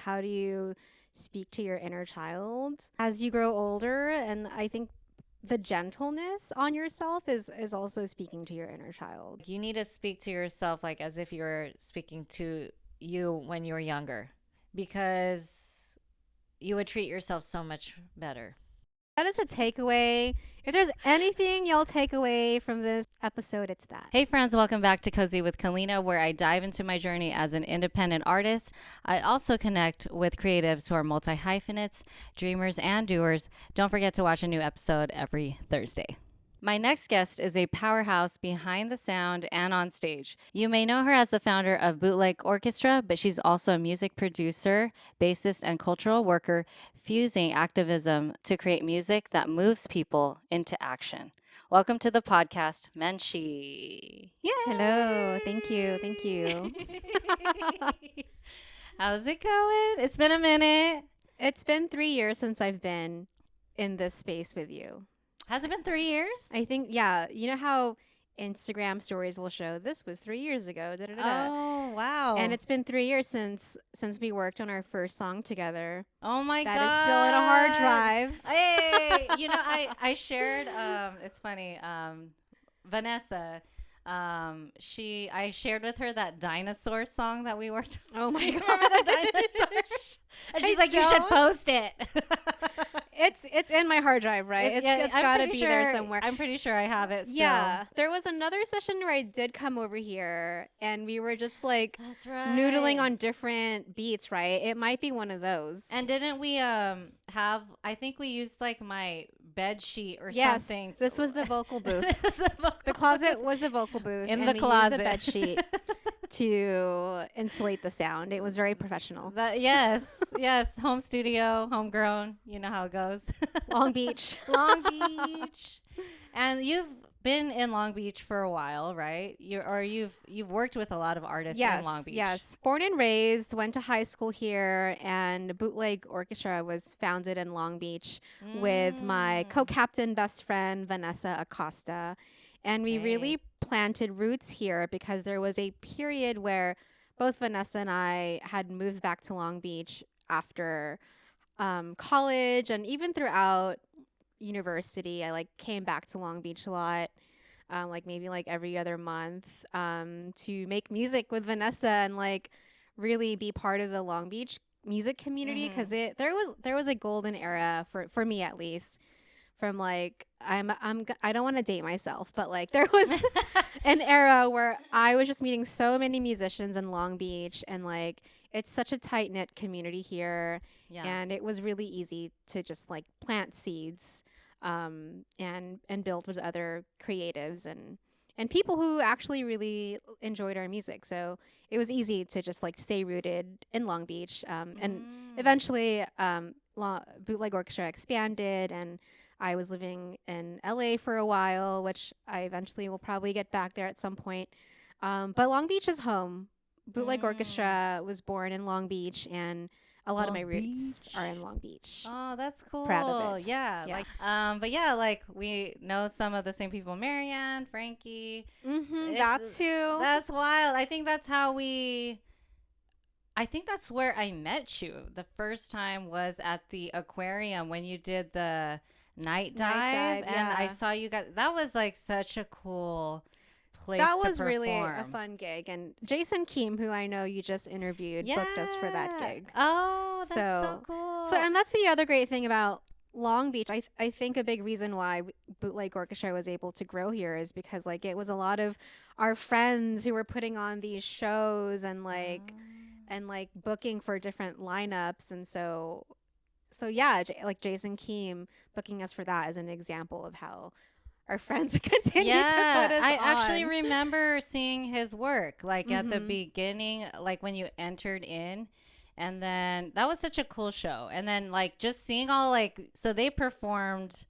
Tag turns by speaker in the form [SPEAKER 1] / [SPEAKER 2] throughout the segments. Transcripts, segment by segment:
[SPEAKER 1] How do you speak to your inner child as you grow older? And I think the gentleness on yourself is also speaking to your inner child.
[SPEAKER 2] You need to speak to yourself like as if you were speaking to you when you were younger because you would treat yourself so much better.
[SPEAKER 1] That is a takeaway. If there's anything y'all take away from this episode, it's that.
[SPEAKER 2] Hey, friends, welcome back to Cozy with Calinnah, where I dive into my journey as an independent artist. I also connect with creatives who are multi hyphenates, dreamers, and doers. Don't forget to watch a new episode every Thursday. My next guest is a powerhouse behind the sound and on stage. You may know her as the founder of Bootleg Orchestra, but she's also a music producer, bassist, and cultural worker, fusing activism to create music that moves people into action. Welcome to the podcast, Menchie. Yay!
[SPEAKER 1] Hello. Thank you. Thank you.
[SPEAKER 2] How's it going? It's been a minute.
[SPEAKER 1] It's been 3 years since I've been in this space with you.
[SPEAKER 2] Has it been 3 years?
[SPEAKER 1] I think, yeah. You know how Instagram stories will show this was 3 years ago. Da, da, da, da.
[SPEAKER 2] Oh, wow.
[SPEAKER 1] And it's been 3 years since we worked on our first song together.
[SPEAKER 2] Oh my god.
[SPEAKER 1] That is still in a hard drive.
[SPEAKER 2] Hey, I shared it's funny. Vanessa I shared with her that dinosaur song that we worked on.
[SPEAKER 1] Oh my god.
[SPEAKER 2] Remember the dinosaurs? And she's
[SPEAKER 1] I
[SPEAKER 2] like, you should
[SPEAKER 1] don't.
[SPEAKER 2] post it.
[SPEAKER 1] It's in my hard drive, right? It's
[SPEAKER 2] I'm
[SPEAKER 1] got to
[SPEAKER 2] pretty
[SPEAKER 1] be
[SPEAKER 2] sure,
[SPEAKER 1] there somewhere.
[SPEAKER 2] I'm pretty sure I have it still.
[SPEAKER 1] Yeah. There was another session where I did come over here and we were just like
[SPEAKER 2] That's right.
[SPEAKER 1] noodling on different beats, right? It might be one of those.
[SPEAKER 2] And didn't we have, I think we used like my bed sheet or
[SPEAKER 1] Yes,
[SPEAKER 2] something.
[SPEAKER 1] this was the vocal booth.
[SPEAKER 2] This is the vocal
[SPEAKER 1] The closet was the vocal booth.
[SPEAKER 2] In
[SPEAKER 1] and
[SPEAKER 2] the
[SPEAKER 1] we
[SPEAKER 2] closet.
[SPEAKER 1] used a bed sheet to insulate the sound. It was very professional.
[SPEAKER 2] Yes, yes, home studio, homegrown. You know how it goes.
[SPEAKER 1] Long Beach.
[SPEAKER 2] Long Beach. And you've been in Long Beach for a while, right? You've worked with a lot of artists
[SPEAKER 1] Yes,
[SPEAKER 2] in Long Beach.
[SPEAKER 1] yes. Born and raised, went to high school here, and Bootleg Orchestra was founded in Long Beach with my
[SPEAKER 2] Mm.
[SPEAKER 1] co-captain best friend, Vanessa Acosta. And we
[SPEAKER 2] Hey.
[SPEAKER 1] really planted roots here because there was a period where both Vanessa and I had moved back to Long Beach after college and even throughout university. I like came back to Long Beach a lot, like maybe like every other month, to make music with Vanessa and like really be part of the Long Beach music community
[SPEAKER 2] Mhm.
[SPEAKER 1] because there was a golden era for me at least from like I don't want to date myself, but like there was an era where I was just meeting so many musicians in Long Beach and like it's such a tight knit community here
[SPEAKER 2] Yeah.
[SPEAKER 1] and it was really easy to just like plant seeds and build with other creatives and people who actually really enjoyed our music. So it was easy to just like stay rooted in Long Beach. And eventually, Bootleg Orchestra expanded, and I was living in LA for a while, which I eventually will probably get back there at some point. But Long Beach is home. Bootleg Orchestra was born in Long Beach, and a lot of
[SPEAKER 2] Long
[SPEAKER 1] my roots
[SPEAKER 2] Beach.
[SPEAKER 1] are in Long Beach.
[SPEAKER 2] Oh, that's cool.
[SPEAKER 1] Proud of it.
[SPEAKER 2] Yeah,
[SPEAKER 1] Yeah.
[SPEAKER 2] like but yeah, like we know some of the same people, Marianne, Frankie.
[SPEAKER 1] Mm-hmm.
[SPEAKER 2] It's-
[SPEAKER 1] That's who.
[SPEAKER 2] That's wild. I think that's where I met you. The first time was at the aquarium when you did the night dive, and I
[SPEAKER 1] yeah.
[SPEAKER 2] saw you guys. That was like such a cool place
[SPEAKER 1] That
[SPEAKER 2] to
[SPEAKER 1] was really a
[SPEAKER 2] perform.
[SPEAKER 1] fun gig. And Jason Keem, who I know you just interviewed, booked us for that
[SPEAKER 2] Yeah.
[SPEAKER 1] gig.
[SPEAKER 2] Oh, that's so
[SPEAKER 1] So-
[SPEAKER 2] cool.
[SPEAKER 1] And that's the other great thing about Long Beach. I think a big reason why Bootleg Orchestra was able to grow here is because like it was a lot of our friends who were putting on these shows and like booking for different lineups. And so yeah, like Jason Keem booking us for that is an example of how our friends continue to put us
[SPEAKER 2] I actually
[SPEAKER 1] on.
[SPEAKER 2] remember seeing his work like at the
[SPEAKER 1] Mhm.
[SPEAKER 2] beginning, like when you entered in, and then that was such a cool show. And then like just seeing all like so they performed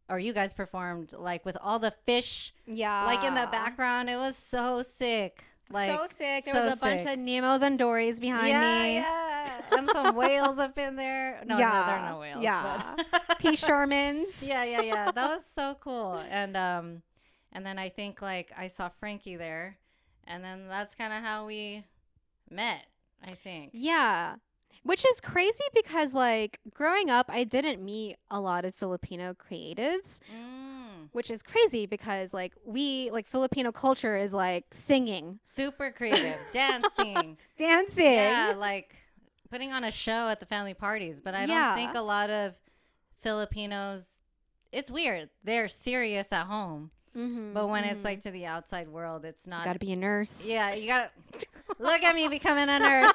[SPEAKER 2] or you guys performed like with all the fish
[SPEAKER 1] Yeah.
[SPEAKER 2] like in the background. It was so sick. Like
[SPEAKER 1] so sick. There
[SPEAKER 2] so
[SPEAKER 1] was a bunch
[SPEAKER 2] sick.
[SPEAKER 1] of Nemos and Dories behind me.
[SPEAKER 2] Yeah, and some whales up in there. No, there are no whales.
[SPEAKER 1] Yeah.
[SPEAKER 2] but-
[SPEAKER 1] P. Shermans.
[SPEAKER 2] yeah. That was so cool. And then I think like I saw Frankie there, and then that's kind of how we met. I think.
[SPEAKER 1] Yeah. Which is crazy because like growing up, I didn't meet a lot of Filipino creatives,
[SPEAKER 2] Mm.
[SPEAKER 1] which is crazy because like Filipino culture is like singing,
[SPEAKER 2] Super creative, dancing.
[SPEAKER 1] dancing.
[SPEAKER 2] Yeah, like putting on a show at the family parties. But I don't think
[SPEAKER 1] Yeah.
[SPEAKER 2] a lot of Filipinos, it's weird. They're serious at home. But when it's like to the outside world, it's not.
[SPEAKER 1] Gotta be a nurse.
[SPEAKER 2] Yeah, you gotta look at me becoming a nurse,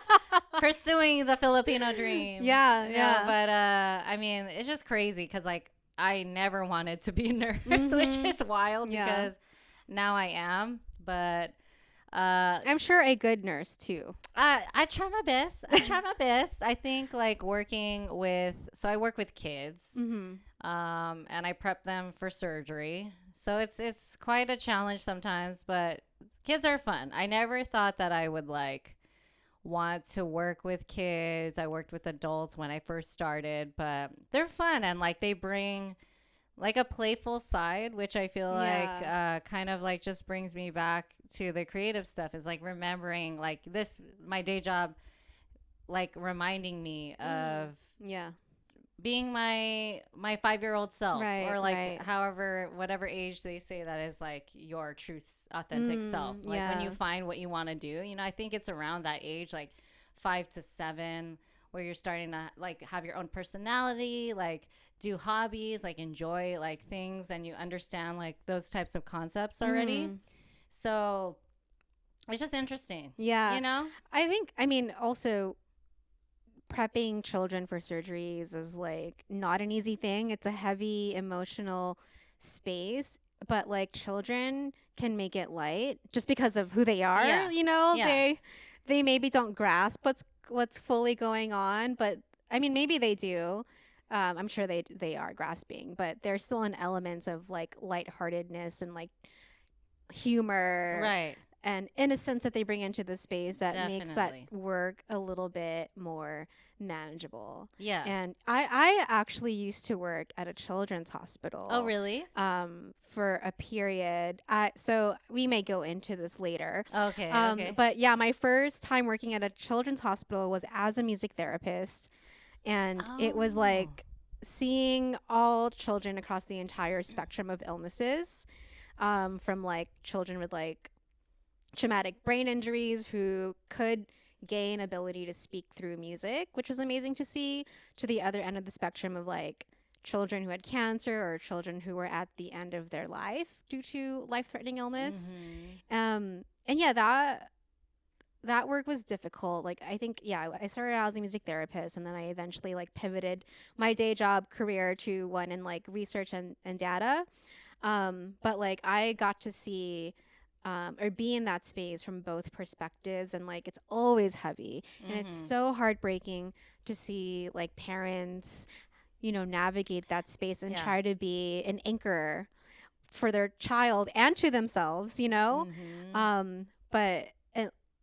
[SPEAKER 2] pursuing the Filipino dream.
[SPEAKER 1] Yeah,
[SPEAKER 2] No,
[SPEAKER 1] yeah.
[SPEAKER 2] but I mean, it's just crazy because like I never wanted to be a nurse, which is wild
[SPEAKER 1] Yeah.
[SPEAKER 2] because now I am. But
[SPEAKER 1] I'm sure a good nurse too.
[SPEAKER 2] I try my best. I try my best. I think like so I work with kids, and I prep them for surgery. So it's quite a challenge sometimes, but kids are fun. I never thought that I would like want to work with kids. I worked with adults when I first started, but they're fun and like they bring like a playful side, which I feel like kind of like just brings me back to the creative stuff. Is like remembering like my day job, like reminding me of being my 5-year-old self, or like however whatever age they say that is like your true authentic self, like when you find what you want to do. I think it's around that age, like 5 to 7, where you're starting to like have your own personality, like do hobbies, like enjoy like things, and you understand like those types of concepts already. So it's just interesting.
[SPEAKER 1] I mean also prepping children for surgeries is like not an easy thing. It's a heavy emotional space, but like children can make it light just because of who they are. They maybe don't grasp what's fully going on, but I mean maybe they do. I'm sure they are grasping, but there's still an element of like lightheartedness and like humor,
[SPEAKER 2] Right,
[SPEAKER 1] and innocence that they bring into the space that makes that
[SPEAKER 2] definitely.
[SPEAKER 1] work a little bit more manageable.
[SPEAKER 2] Yeah.
[SPEAKER 1] And I actually used to work at a children's hospital.
[SPEAKER 2] Oh, really?
[SPEAKER 1] For a period. So we may go into this later.
[SPEAKER 2] Okay. Okay.
[SPEAKER 1] But yeah, my first time working at a children's hospital was as a music therapist. And it was
[SPEAKER 2] Oh.
[SPEAKER 1] like seeing all children across the entire spectrum of illnesses, from like children with like traumatic brain injuries who could gain ability to speak through music, which was amazing to see, to the other end of the spectrum of like children who had cancer or children who were at the end of their life due to life-threatening illness. And yeah, that work was difficult. Like I think, I started out as a music therapist, and then I eventually like pivoted my day job career to one in like research and data. But like I got to see or be in that space from both perspectives, and like it's always heavy, and it's so heartbreaking to see like parents navigate that space and try to be an anchor for their child and to themselves, but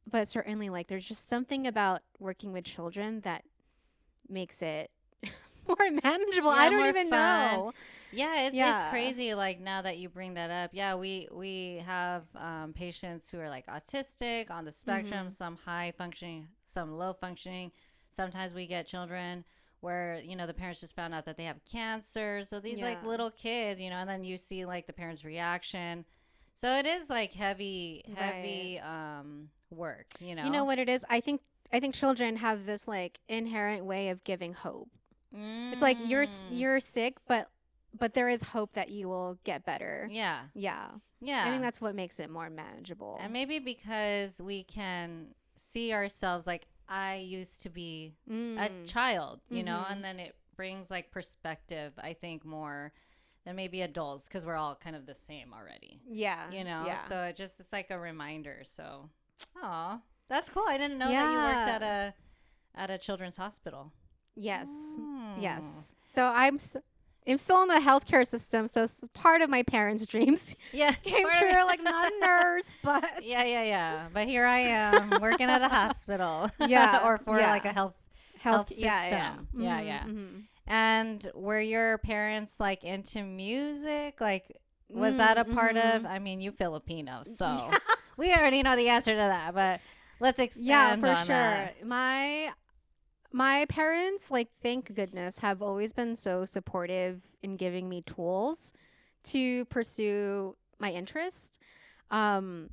[SPEAKER 1] but certainly like there's just something about working with children that makes it more manageable. I don't even know.
[SPEAKER 2] Yeah, it's crazy. Like now that you bring that up, we have patients who are like autistic on the spectrum, some high functioning, some low functioning. Sometimes we get children where the parents just found out that they have cancer. So these like little kids, and then you see like the parents' reaction. So it is like heavy work. You know
[SPEAKER 1] what it is? I think children have this like inherent way of giving hope. It's like you're sick, but there is hope that you will get better.
[SPEAKER 2] Yeah.
[SPEAKER 1] I think that's what makes it more manageable.
[SPEAKER 2] And maybe because we can see ourselves, like I used to be a child, and then it brings like perspective, I think, more than maybe adults, because we're all kind of the same already. So it's like a reminder. So that's cool. I didn't know that you worked at a children's hospital.
[SPEAKER 1] Yes. So I'm still in the healthcare system, so it's part of my parents' dreams.
[SPEAKER 2] Yeah,
[SPEAKER 1] came true. Like not a nurse, but
[SPEAKER 2] But here I am working at a hospital. Or for like a health system. And were your parents like into music? Like, was that a part of? I mean, you Filipino, so we already know the answer to that. But let's expand.
[SPEAKER 1] Yeah, for
[SPEAKER 2] on
[SPEAKER 1] sure.
[SPEAKER 2] that.
[SPEAKER 1] my parents, like, thank goodness, have always been so supportive in giving me tools to pursue my interest. Um,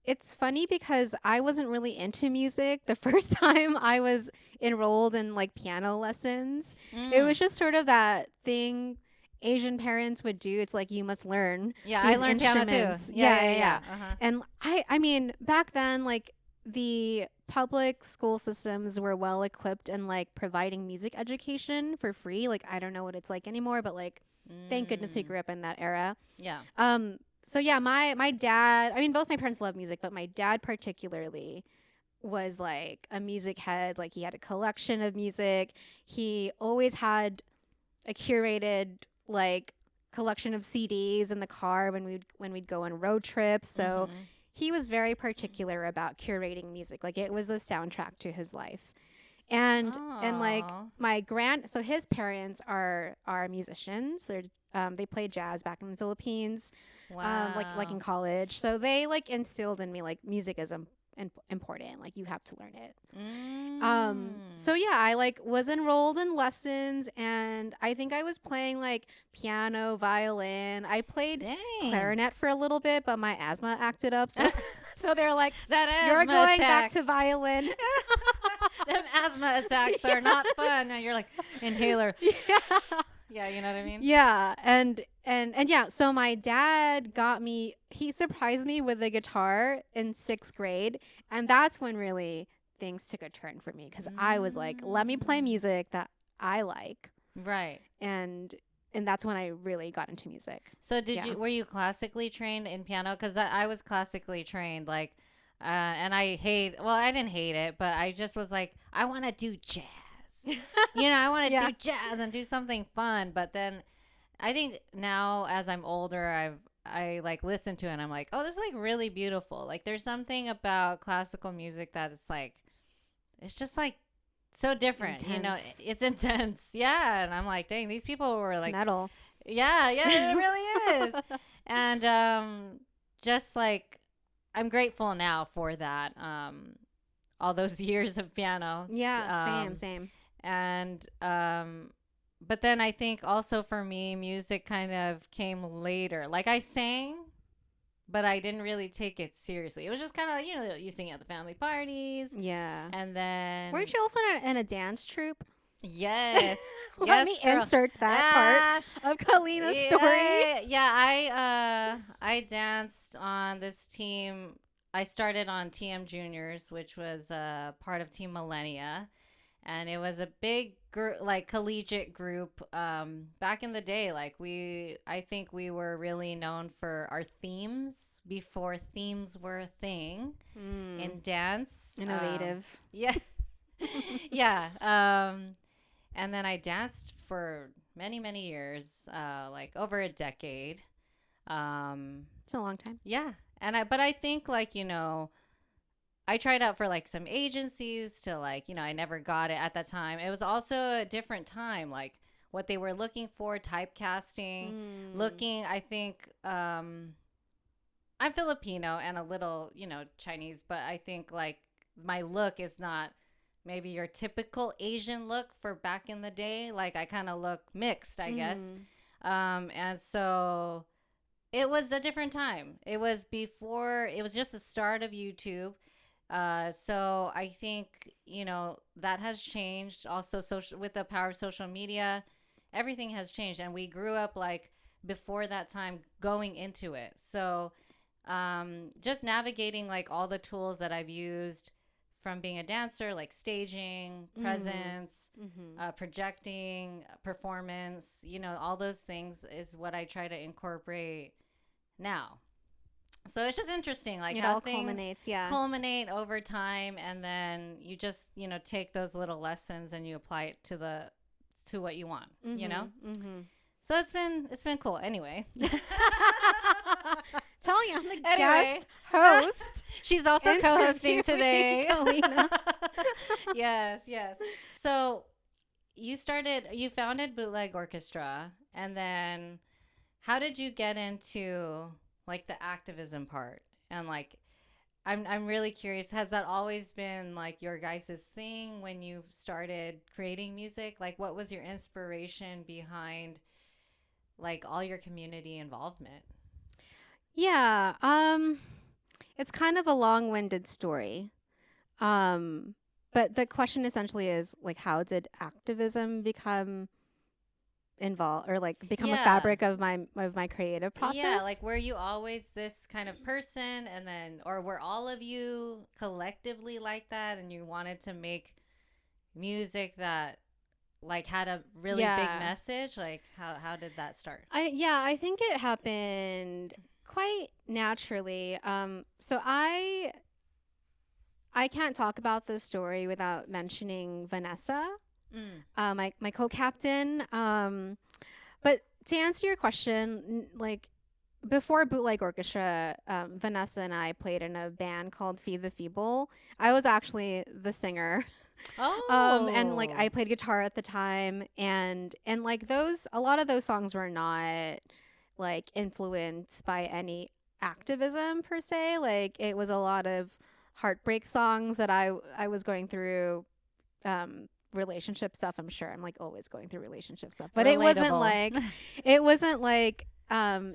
[SPEAKER 1] it's funny because I wasn't really into music the first time I was enrolled in like piano lessons. It was
[SPEAKER 2] Mm.
[SPEAKER 1] just sort of that thing Asian parents would do. It's like you must learn
[SPEAKER 2] Yeah, I
[SPEAKER 1] these
[SPEAKER 2] learned piano too.
[SPEAKER 1] instruments.
[SPEAKER 2] Yeah,
[SPEAKER 1] Yeah,
[SPEAKER 2] yeah,
[SPEAKER 1] yeah, yeah.
[SPEAKER 2] yeah. Uh-huh.
[SPEAKER 1] And I mean, back then, like the public school systems were well equipped in like providing music education for free. Like I don't know what it's like anymore, but like thank goodness we
[SPEAKER 2] Mm.
[SPEAKER 1] grew up in that era.
[SPEAKER 2] Yeah.
[SPEAKER 1] So yeah, my dad, I mean both my parents love music, but my dad particularly was like a music head. Like he had a collection of music. He always had a curated like collection of CDs in the car when we'd go on road trips. So
[SPEAKER 2] Mm-hmm.
[SPEAKER 1] he was very particular about curating music. Like it was the soundtrack to his life. And like
[SPEAKER 2] Oh.
[SPEAKER 1] so his parents are musicians. They played jazz back in the Philippines, like
[SPEAKER 2] Wow.
[SPEAKER 1] in college. So they like instilled in me like music is important. Like you have to learn it.
[SPEAKER 2] Mm.
[SPEAKER 1] So yeah, I like was enrolled in lessons, and I think I was playing like piano, violin. I played
[SPEAKER 2] Dang.
[SPEAKER 1] clarinet for a little bit, but my asthma acted up, so so they're like,
[SPEAKER 2] That
[SPEAKER 1] "You're
[SPEAKER 2] asthma
[SPEAKER 1] going back
[SPEAKER 2] attack.
[SPEAKER 1] to violin."
[SPEAKER 2] Them asthma attacks are not fun. Now you're like inhaler.
[SPEAKER 1] Yeah.
[SPEAKER 2] Yeah, you know what I mean?
[SPEAKER 1] Yeah, and yeah, so my dad he surprised me with a guitar in 6th grade, and that's when really things took a turn for me because I was like, let me play
[SPEAKER 2] Mm.
[SPEAKER 1] music that I like,
[SPEAKER 2] Right.
[SPEAKER 1] and and that's when I really got into music.
[SPEAKER 2] So did
[SPEAKER 1] Yeah.
[SPEAKER 2] you were you classically trained in piano? Because I was classically trained, like, and I didn't hate it, but I just was like, I want to do jazz. I want to
[SPEAKER 1] Yeah.
[SPEAKER 2] do jazz and do something fun. But then I think now as I'm older, I like listen to it and I'm like, oh, this is like really beautiful. Like there's something about classical music that it's just like so different.
[SPEAKER 1] Intense.
[SPEAKER 2] It's intense. Yeah. And I'm like, dang, these people were
[SPEAKER 1] It's
[SPEAKER 2] like,
[SPEAKER 1] metal.
[SPEAKER 2] yeah, yeah, it really is. And just like I'm grateful now for that. All those years of piano.
[SPEAKER 1] Yeah, same,
[SPEAKER 2] Um,
[SPEAKER 1] same.
[SPEAKER 2] and but then I think also for me music kind of came later. Like I sang, but I didn't really take it seriously. It was just kind of, you sing at the family parties,
[SPEAKER 1] Yeah.
[SPEAKER 2] and then
[SPEAKER 1] Weren't you also in a dance troupe?
[SPEAKER 2] yes,
[SPEAKER 1] Let
[SPEAKER 2] yes,
[SPEAKER 1] me
[SPEAKER 2] girl.
[SPEAKER 1] insert that part
[SPEAKER 2] Ah,
[SPEAKER 1] of Calinnah's story.
[SPEAKER 2] yeah, I danced on this team. I started on TM Juniors, which was part of Team Millennia, and it was a big like collegiate group back in the day. Like I think we were really known for our themes before themes were a thing
[SPEAKER 1] Mm,
[SPEAKER 2] in dance.
[SPEAKER 1] innovative.
[SPEAKER 2] Yeah, yeah. And then I danced for many many years, like over a decade.
[SPEAKER 1] It's a long time.
[SPEAKER 2] Yeah, but I think like I tried out for like some agencies to like, I never got it at that time. It was also a different time, like what they were looking for, typecasting,
[SPEAKER 1] Mm.
[SPEAKER 2] looking, I think, I'm Filipino and a little, Chinese, but I think like my look is not maybe your typical Asian look for back in the day. Like I kind of look mixed, I guess.
[SPEAKER 1] Mm.
[SPEAKER 2] And so it was a different time. It was just the start of YouTube. So I think, that has changed. Also, social with the power of social media, everything has changed. And we grew up like before that time going into it. So just navigating like all the tools that I've used from being a dancer, like staging,
[SPEAKER 1] Mm.
[SPEAKER 2] presence,
[SPEAKER 1] Mm-hmm.
[SPEAKER 2] projecting, performance, all those things is what I try to incorporate now. So it's just interesting, like
[SPEAKER 1] It
[SPEAKER 2] how
[SPEAKER 1] all
[SPEAKER 2] things
[SPEAKER 1] culminates, yeah.
[SPEAKER 2] culminate over time, and then you just take those little lessons and you apply it to what you want.
[SPEAKER 1] Mm-hmm. Mm-hmm.
[SPEAKER 2] So it's been cool. Anyway,
[SPEAKER 1] Telling you, I'm the
[SPEAKER 2] anyway,
[SPEAKER 1] guest host.
[SPEAKER 2] she's also co-hosting today.
[SPEAKER 1] Calinnah.
[SPEAKER 2] Yes, yes. So you founded Bootleg Orchestra, and then how did you get into like the activism part and like I'm really curious. Has that always been like your guys' thing when you started creating music? Like, what was your inspiration behind like all your community involvement?
[SPEAKER 1] Yeah, it's kind of a long-winded story. Um, but the question essentially is like, how did activism become involved or like become a
[SPEAKER 2] Yeah.
[SPEAKER 1] fabric of my creative
[SPEAKER 2] Yeah,
[SPEAKER 1] process?
[SPEAKER 2] like were you always this kind of person and then or were all of you collectively like that and you wanted to make music that like had a really big
[SPEAKER 1] Yeah.
[SPEAKER 2] message? Like how did that start?
[SPEAKER 1] I think it happened quite naturally. I can't talk about this story without mentioning Vanessa,
[SPEAKER 2] Mm.
[SPEAKER 1] my co-captain. But to answer your question, like before Bootleg Orchestra, Vanessa and I played in a band called Feed the Feeble. I was actually the singer. And like
[SPEAKER 2] Oh.
[SPEAKER 1] I played guitar at the time, and like those, a lot of those songs were not like influenced by any activism per se. Like it was a lot of heartbreak songs that I was going through, relationship stuff. I'm sure I'm like always going through relationship stuff, but
[SPEAKER 2] Relatable.
[SPEAKER 1] it wasn't like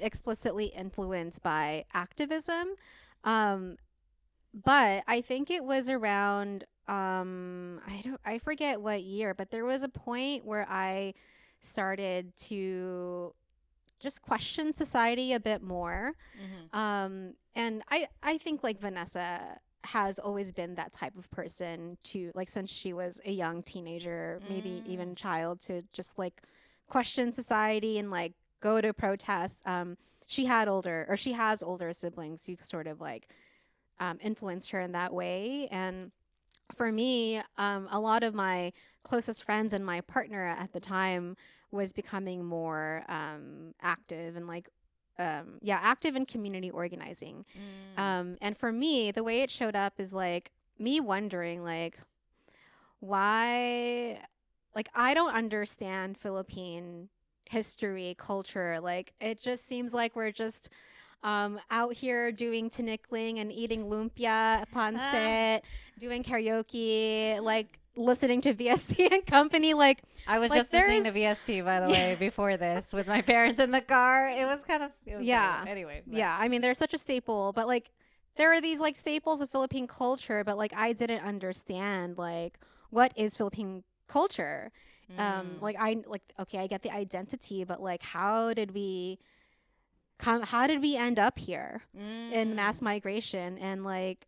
[SPEAKER 1] explicitly influenced by activism. Um, but I think it was around I forget what year, but there was a point where I started to just question society a bit more.
[SPEAKER 2] Hmm.
[SPEAKER 1] And I think like Vanessa has always been that type of person to like since she was a young teenager, maybe
[SPEAKER 2] Mm.
[SPEAKER 1] even child, to just like question society and like go to protests. She has older siblings who sort of like influenced her in that way. And for me, a lot of my closest friends and my partner at the time was becoming more active and like, active in community organizing.
[SPEAKER 2] Mm.
[SPEAKER 1] And for me, the way it showed up is like me wondering, like, why, like, I don't understand Philippine history, culture. Like, it just seems like we're just out here doing tinikling and eating lumpia upon
[SPEAKER 2] Ah.
[SPEAKER 1] set, doing karaoke, like listening to VST and company.
[SPEAKER 2] I was
[SPEAKER 1] Like
[SPEAKER 2] just listening to
[SPEAKER 1] there's,
[SPEAKER 2] VST by the
[SPEAKER 1] yeah,
[SPEAKER 2] way before this with my parents in the car. It was funny.
[SPEAKER 1] yeah,
[SPEAKER 2] Anyway, but
[SPEAKER 1] yeah. I mean, they're such a staple, but like there are these like staples of Philippine culture, but like I didn't understand like what is Philippine culture.
[SPEAKER 2] mm.
[SPEAKER 1] Okay, I get the identity, but like how did we end up here in
[SPEAKER 2] Mm.
[SPEAKER 1] mass migration? And like,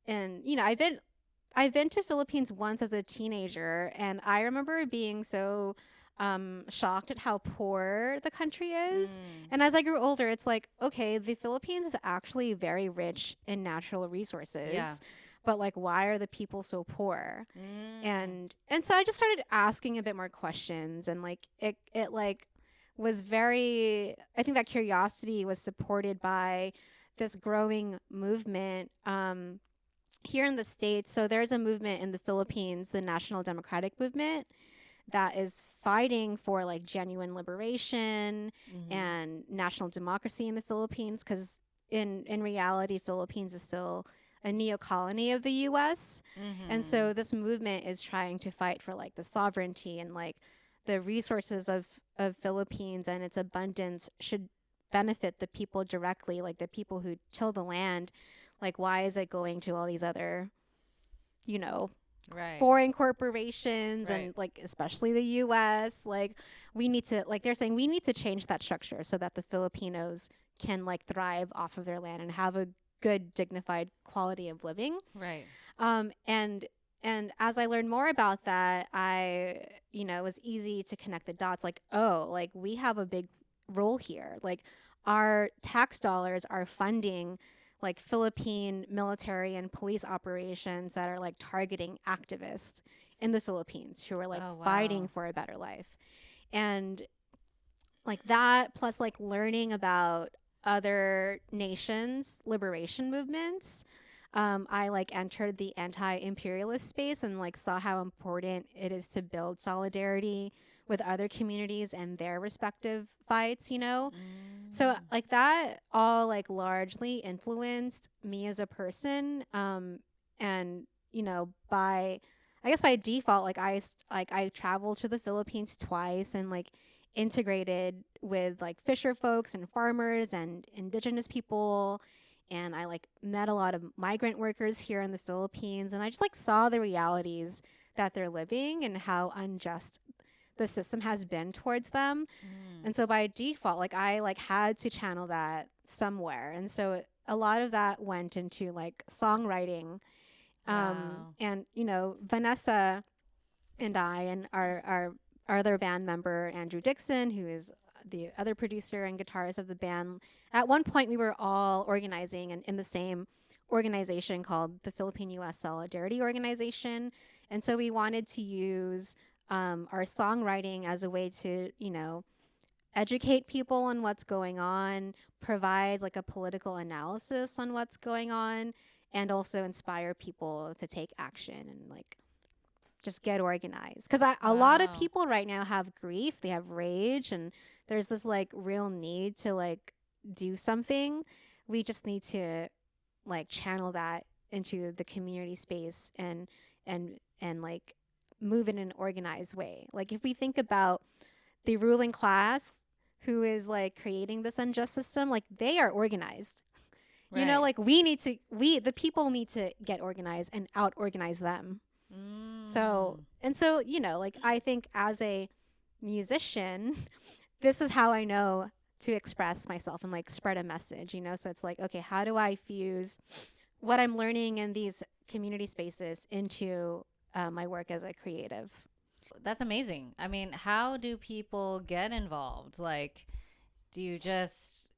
[SPEAKER 1] and you know, I've been to Philippines once as a teenager, and I remember being so shocked at how poor the country is.
[SPEAKER 2] Mm.
[SPEAKER 1] And as I grew older, it's like, okay, the Philippines is actually very rich in natural
[SPEAKER 2] Yeah.
[SPEAKER 1] resources, but like, why are the people so poor?
[SPEAKER 2] Mm.
[SPEAKER 1] And so I just started asking a bit more questions, and like it like was very, I think that curiosity was supported by this growing movement here in the States. So there's a movement in the Philippines, the National Democratic Movement, that is fighting for like genuine liberation
[SPEAKER 2] Mhm.
[SPEAKER 1] and national democracy in the Philippines, because in reality Philippines is still a neo-colony of the US. And
[SPEAKER 2] Mhm.
[SPEAKER 1] so this movement is trying to fight for like the sovereignty and like the resources of Philippines, and its abundance should benefit the people directly, like the people who till the land. Like, why is it going to all these other, you know,
[SPEAKER 2] Right.
[SPEAKER 1] foreign corporations,
[SPEAKER 2] Right.
[SPEAKER 1] and like especially the US? Like, we need to, like they're saying, we need to change that structure so that the Filipinos can like thrive off of their land and have a good dignified quality of living.
[SPEAKER 2] Right.
[SPEAKER 1] um and and as I learned more about that, it was easy to connect the dots, like, oh, like we have a big role here. Like our tax dollars are funding like Philippine military and police operations that are like targeting activists in the Philippines who are like
[SPEAKER 2] Oh
[SPEAKER 1] fighting
[SPEAKER 2] wow.
[SPEAKER 1] for a better life. And like that, plus like learning about other nations liberation movements, I like entered the anti-imperialist space and like saw how important it is to build solidarity with other communities and their respective fights, you know? So like that all like largely influenced me as a person. And you know, by I guess by default, like I traveled to the Philippines twice and like integrated with like fisher folks and farmers and indigenous people, and I like met a lot of migrant workers here in the Philippines, and I just like saw the realities that they're living and how unjust the system has been towards them. And so by default, like I like had to channel that somewhere. And so a lot of that went into like songwriting.
[SPEAKER 2] Wow.
[SPEAKER 1] And you know, Vanessa and I and our other band member Andrew Dixon, who is the other producer and guitarist of the band, at one point we were all organizing in the same organization called the Philippine US Solidarity Organization. And so we wanted to use our songwriting as a way to, you know, educate people on what's going on, provide like a political analysis on what's going on, and also inspire people to take action and like just get organized. Because a lot of
[SPEAKER 2] Wow.
[SPEAKER 1] people right now have grief, they have rage, and there's this like real need to like do something. We just need to like channel that into the community space and like move in an organized way. Like if we think about the ruling class who is like creating this unjust system, like they are organized. You know,
[SPEAKER 2] Right.
[SPEAKER 1] like the people need to get organized and out organize them. So,
[SPEAKER 2] Mm.
[SPEAKER 1] and so, you know, like I think as a musician, this is how I know to express myself and like spread a message, you know? So it's like, okay, how do I fuse what I'm learning in these community spaces into my work as a creative?
[SPEAKER 2] That's amazing. I mean, how do people get involved? Like, do you just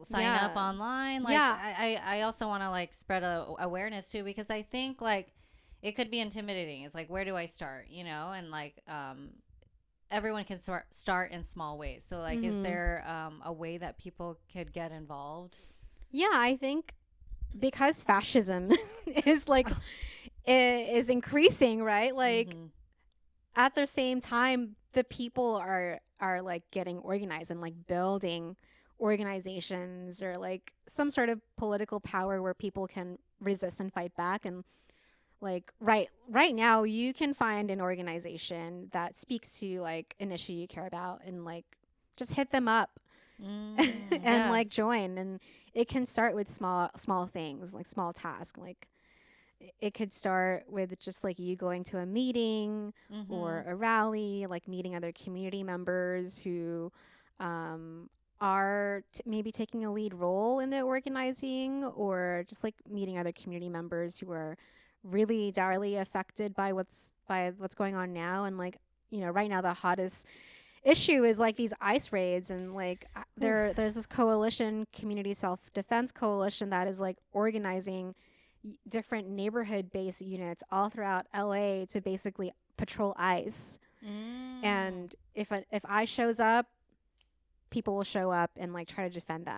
[SPEAKER 2] sign up
[SPEAKER 1] Yeah.
[SPEAKER 2] online? Like,
[SPEAKER 1] Yeah.
[SPEAKER 2] I also want to like spread awareness too, because I think like it could be intimidating. It's like, where do I start? You know, and like, everyone can start in small ways. So, like, is
[SPEAKER 1] Hmm.
[SPEAKER 2] there a way that people could get involved?
[SPEAKER 1] Yeah, I think because fascism is like is increasing, right? Like
[SPEAKER 2] Mm-hmm.
[SPEAKER 1] at the same time the people are like getting organized and like building organizations or like some sort of political power where people can resist and fight back. And like right now you can find an organization that speaks to like an issue you care about and like just hit them up and
[SPEAKER 2] Yeah.
[SPEAKER 1] like join. And it can start with small things, like small tasks, like it could start with just like you going to a meeting
[SPEAKER 2] Mm-hmm.
[SPEAKER 1] or a rally, like meeting other community members who um, are maybe taking a lead role in the organizing, or just like meeting other community members who are really direly affected by what's going on now. And like, you know, right now the hottest issue is like these ICE raids, and like there's this coalition, community self-defense coalition, that is like organizing different neighborhood-based units all throughout LA to basically patrol ICE.
[SPEAKER 2] Mm.
[SPEAKER 1] And if I shows up, people will show up and like try to defend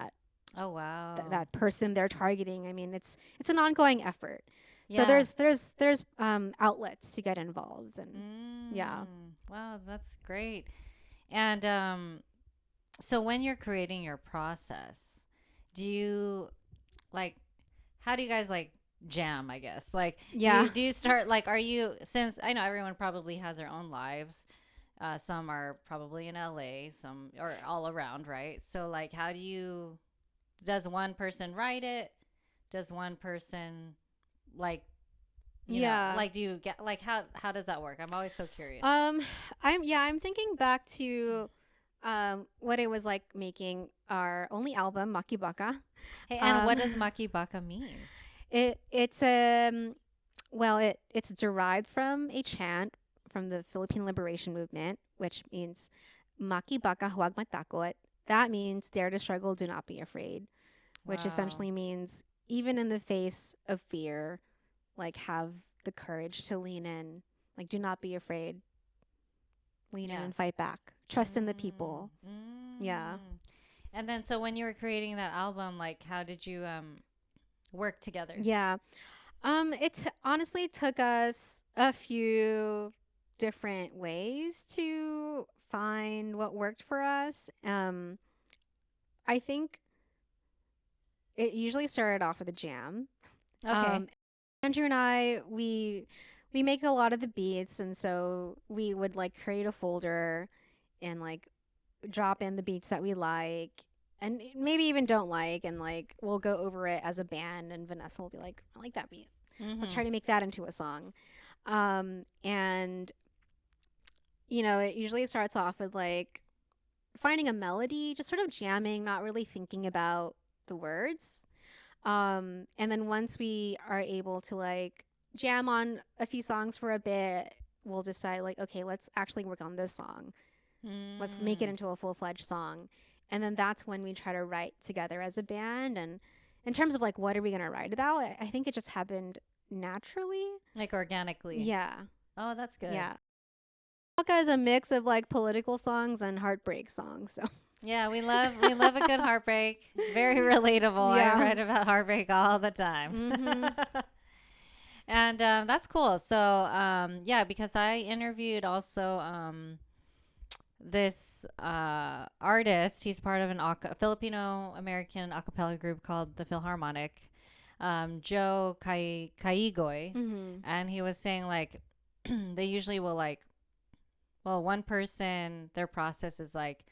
[SPEAKER 2] Oh wow.
[SPEAKER 1] that person they're targeting. I mean, it's an ongoing effort. So
[SPEAKER 2] Yeah.
[SPEAKER 1] there's outlets to get involved. And yeah.
[SPEAKER 2] Wow, that's great. And so when you're creating your process, do you like how do you guys like jam, I guess? Like
[SPEAKER 1] Yeah.
[SPEAKER 2] do you start like are you since I know everyone probably has their own lives. Some are probably in LA, some or all around, right? So like how do you does one person write it? Does one person like
[SPEAKER 1] Yeah.
[SPEAKER 2] like do you get like how does that work? I'm always so curious.
[SPEAKER 1] Um, I'm thinking back to what it was like making our only album, Makibaka.
[SPEAKER 2] Hey, and what
[SPEAKER 1] Um,
[SPEAKER 2] does makibaka mean?
[SPEAKER 1] it's well it's derived from a chant from the Philippine Liberation Movement, which means Makibaka huwag matakot. That means dare to struggle, do not be afraid, which
[SPEAKER 2] Wow.
[SPEAKER 1] essentially means even in the face of fear, like have the courage to lean in, like do not be afraid, lean in
[SPEAKER 2] Yeah.
[SPEAKER 1] and fight back. Trust in the people. Yeah.
[SPEAKER 2] And then so when you were creating that album, like how did you work together?
[SPEAKER 1] Yeah. It honestly took us a few different ways to find what worked for us. I think it usually started off with a jam.
[SPEAKER 2] Okay.
[SPEAKER 1] Um, Andrew and I, we make a lot of the beats, and so we would like create a folder and like drop in the beats that we like and maybe even don't like, and like we'll go over it as a band, and Vanessa will be like, I like that beat. Let's
[SPEAKER 2] Mm-hmm.
[SPEAKER 1] try to make that into a song. And it usually starts off with like finding a melody, just sort of jamming, not really thinking about the words. And then once we are able to like jam on a few songs for a bit, we'll decide like, okay, let's actually work on this song. Let's make it
[SPEAKER 2] Mm.
[SPEAKER 1] into a full-fledged song. And then that's when we try to write together as a band. And in terms of like what are we going to write about, I think it just happened naturally.
[SPEAKER 2] Like organically.
[SPEAKER 1] Yeah.
[SPEAKER 2] Oh, that's good.
[SPEAKER 1] Yeah. Polka is a mix of like political songs and heartbreak songs. So
[SPEAKER 2] Yeah, we love a good heartbreak. Very relatable. I
[SPEAKER 1] yeah.
[SPEAKER 2] write about heartbreak all the time.
[SPEAKER 1] Mhm.
[SPEAKER 2] And that's cool. So yeah, because I interviewed also this artist. He's part of an Filipino-American a cappella group called the Philharmonic, Joe Kaigoy.
[SPEAKER 1] Mhm.
[SPEAKER 2] And he was saying like they usually will like, well, one person, their process is like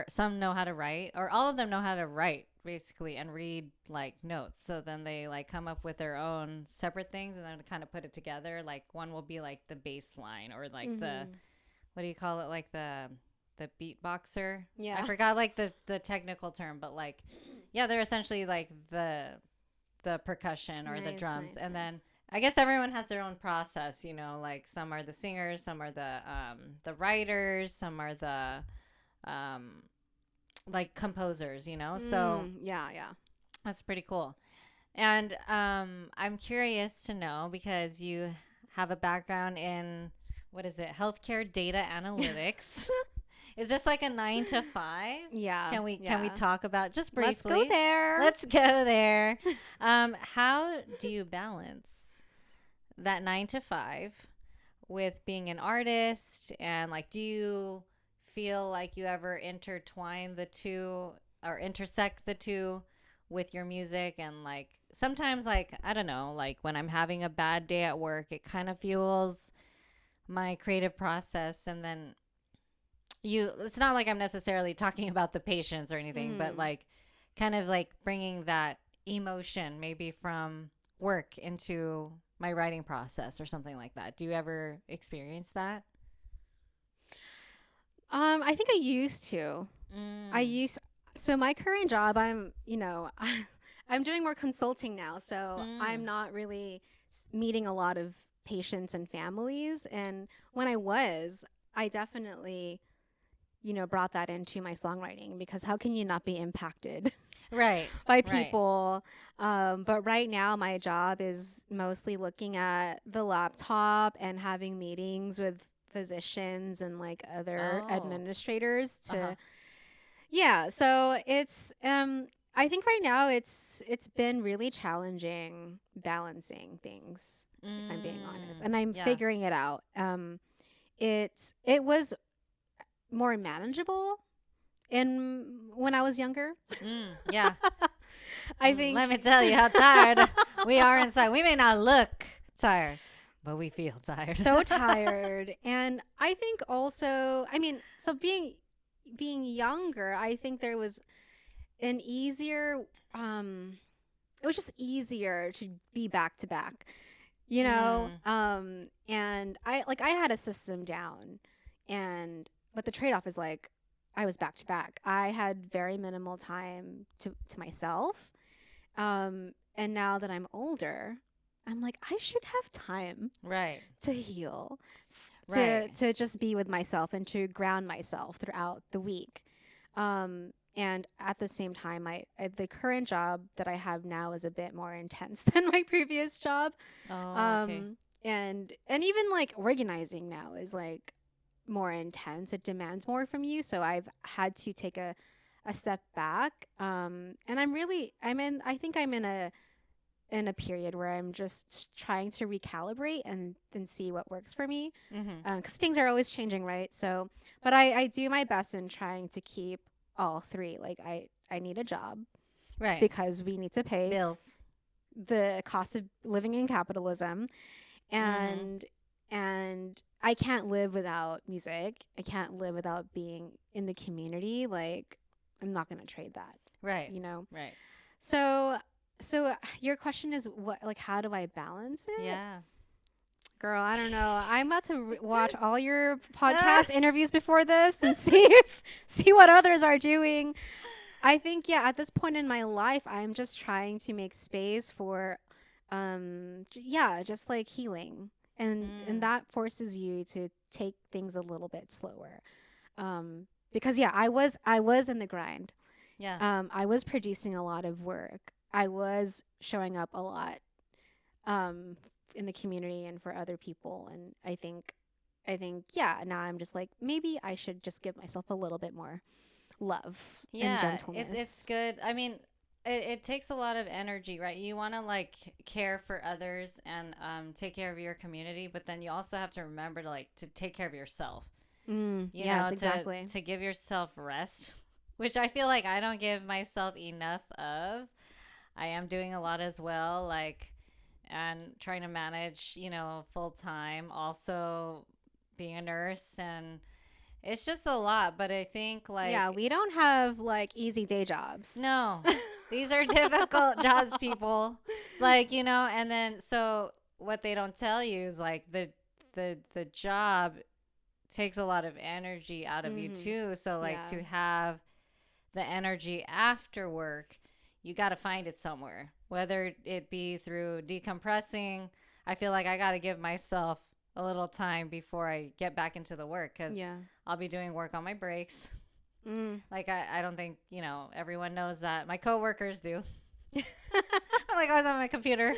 [SPEAKER 2] some know how to write, or all of them know how to write basically and read like notes. So then they like come up with their own separate things and then kind of put it together. Like one will be like the bass line, or like the,
[SPEAKER 1] Mhm.
[SPEAKER 2] what do you call it? Like the beatboxer. I
[SPEAKER 1] Yeah.
[SPEAKER 2] forgot like the technical term, but like, yeah, they're essentially like the percussion or the
[SPEAKER 1] Nice,
[SPEAKER 2] drums.
[SPEAKER 1] nice,
[SPEAKER 2] And
[SPEAKER 1] nice.
[SPEAKER 2] then I guess everyone has their own process, like some are the singers, some are the writers, some are the um like composers, so
[SPEAKER 1] Yeah, yeah.
[SPEAKER 2] that's pretty cool. And I'm curious to know, because you have a background in, what is it, healthcare data analytics. Is this like a 9 to 5?
[SPEAKER 1] Yeah,
[SPEAKER 2] Can we
[SPEAKER 1] yeah.
[SPEAKER 2] talk about, just
[SPEAKER 1] Let's go
[SPEAKER 2] briefly,
[SPEAKER 1] there.
[SPEAKER 2] let's go there. How do you balance that 9 to 5 with being an artist? And like, do you feel like you ever intertwine the two or intersect the two with your music? And like sometimes, like, I don't know, like when I'm having a bad day at work, it kind of fuels my creative process. And then it's not like I'm necessarily talking about the patients or anything, but
[SPEAKER 1] Mhm.
[SPEAKER 2] like kind of like bringing that emotion maybe from work into my writing process or something like that. Do you ever experience that?
[SPEAKER 1] I think I used to. I
[SPEAKER 2] Mm.
[SPEAKER 1] used so my current job, I'm doing more consulting now, so I'm
[SPEAKER 2] Mm.
[SPEAKER 1] not really meeting a lot of patients and families. And when I was, I definitely, brought that into my songwriting, because how can you not be impacted
[SPEAKER 2] Right.
[SPEAKER 1] by
[SPEAKER 2] Right.
[SPEAKER 1] people? But right now, my job is mostly looking at the laptop and having meetings with physicians and like other
[SPEAKER 2] Oh.
[SPEAKER 1] administrators
[SPEAKER 2] Uh-huh.
[SPEAKER 1] to, yeah. So I think right now it's been really challenging balancing things, if I'm being honest,
[SPEAKER 2] Mm.
[SPEAKER 1] and I'm
[SPEAKER 2] Yeah.
[SPEAKER 1] figuring it out. It was more manageable in when I was younger.
[SPEAKER 2] Yeah.
[SPEAKER 1] I think
[SPEAKER 2] Let me tell you how tired we are inside. We may not look tired, but we feel tired.
[SPEAKER 1] so tired. And I think also, I mean, so being younger, I think there was an easier um it was just easier to be back to back,
[SPEAKER 2] Mm.
[SPEAKER 1] and I had a system down, and but the trade-off is like I was back to back. I had very minimal time to myself. And now that I'm older, I'm like I should have time
[SPEAKER 2] Right.
[SPEAKER 1] to heal,
[SPEAKER 2] Right.
[SPEAKER 1] to just be with myself and to ground myself throughout the week. And at the same time, the current job that I have now is a bit more intense than my previous job.
[SPEAKER 2] Oh, okay.
[SPEAKER 1] And even like organizing now is like more intense. It demands more from you. So I've had to take a step back. And I think I'm in in a period where I'm just trying to recalibrate and then see what works for me.
[SPEAKER 2] Mm-hmm.
[SPEAKER 1] Because things are always changing, right? So, but I do my best in trying to keep all three. Like I need a job
[SPEAKER 2] Right.
[SPEAKER 1] because we need to pay
[SPEAKER 2] Bills.
[SPEAKER 1] the cost of living in capitalism,
[SPEAKER 2] Mm-hmm.
[SPEAKER 1] and I can't live without music. I can't live without being in the community. Like I'm not gonna trade that,
[SPEAKER 2] Right.
[SPEAKER 1] you know.
[SPEAKER 2] Right.
[SPEAKER 1] So your question is what, like, how do I balance it?
[SPEAKER 2] Yeah.
[SPEAKER 1] Girl, I don't know. I'm about to watch all your podcast interviews before this and see what others are doing. I think, yeah, at this point in my life, I'm just trying to make space for, yeah, just like healing, and
[SPEAKER 2] Mm.
[SPEAKER 1] that forces you to take things a little bit slower. Because yeah, I was in the grind.
[SPEAKER 2] Yeah.
[SPEAKER 1] I was producing a lot of work. I was showing up a lot, um, in the community and for other people, and I think, yeah, now I'm just like, maybe I should just give myself a little bit more love and
[SPEAKER 2] Yeah. It's
[SPEAKER 1] gentleness.
[SPEAKER 2] good. I mean, it takes a lot of energy, right? You want to like care for others and take care of your community, but then you also have to remember to like to take care of yourself. You
[SPEAKER 1] Yes,
[SPEAKER 2] know,
[SPEAKER 1] exactly.
[SPEAKER 2] to give yourself rest, which I feel like I don't give myself enough of. I am doing a lot as well, like, and trying to manage, full time, also being a nurse, and it's just a lot. But I think,
[SPEAKER 1] Yeah,
[SPEAKER 2] like,
[SPEAKER 1] we don't have like easy day jobs.
[SPEAKER 2] no, these are difficult jobs, people. Like, and then so what they don't tell you is like the job takes a lot of energy out of you
[SPEAKER 1] Mhm.
[SPEAKER 2] too. So like
[SPEAKER 1] Yeah.
[SPEAKER 2] to have the energy after work, you got to find it somewhere, whether it be through decompressing. I feel like I got to give myself a little time before I get back into the work because
[SPEAKER 1] Yeah.
[SPEAKER 2] I'll be doing work on my breaks.
[SPEAKER 1] Mm.
[SPEAKER 2] Like, I don't think, everyone knows that. My coworkers do. I'm like always on my computer.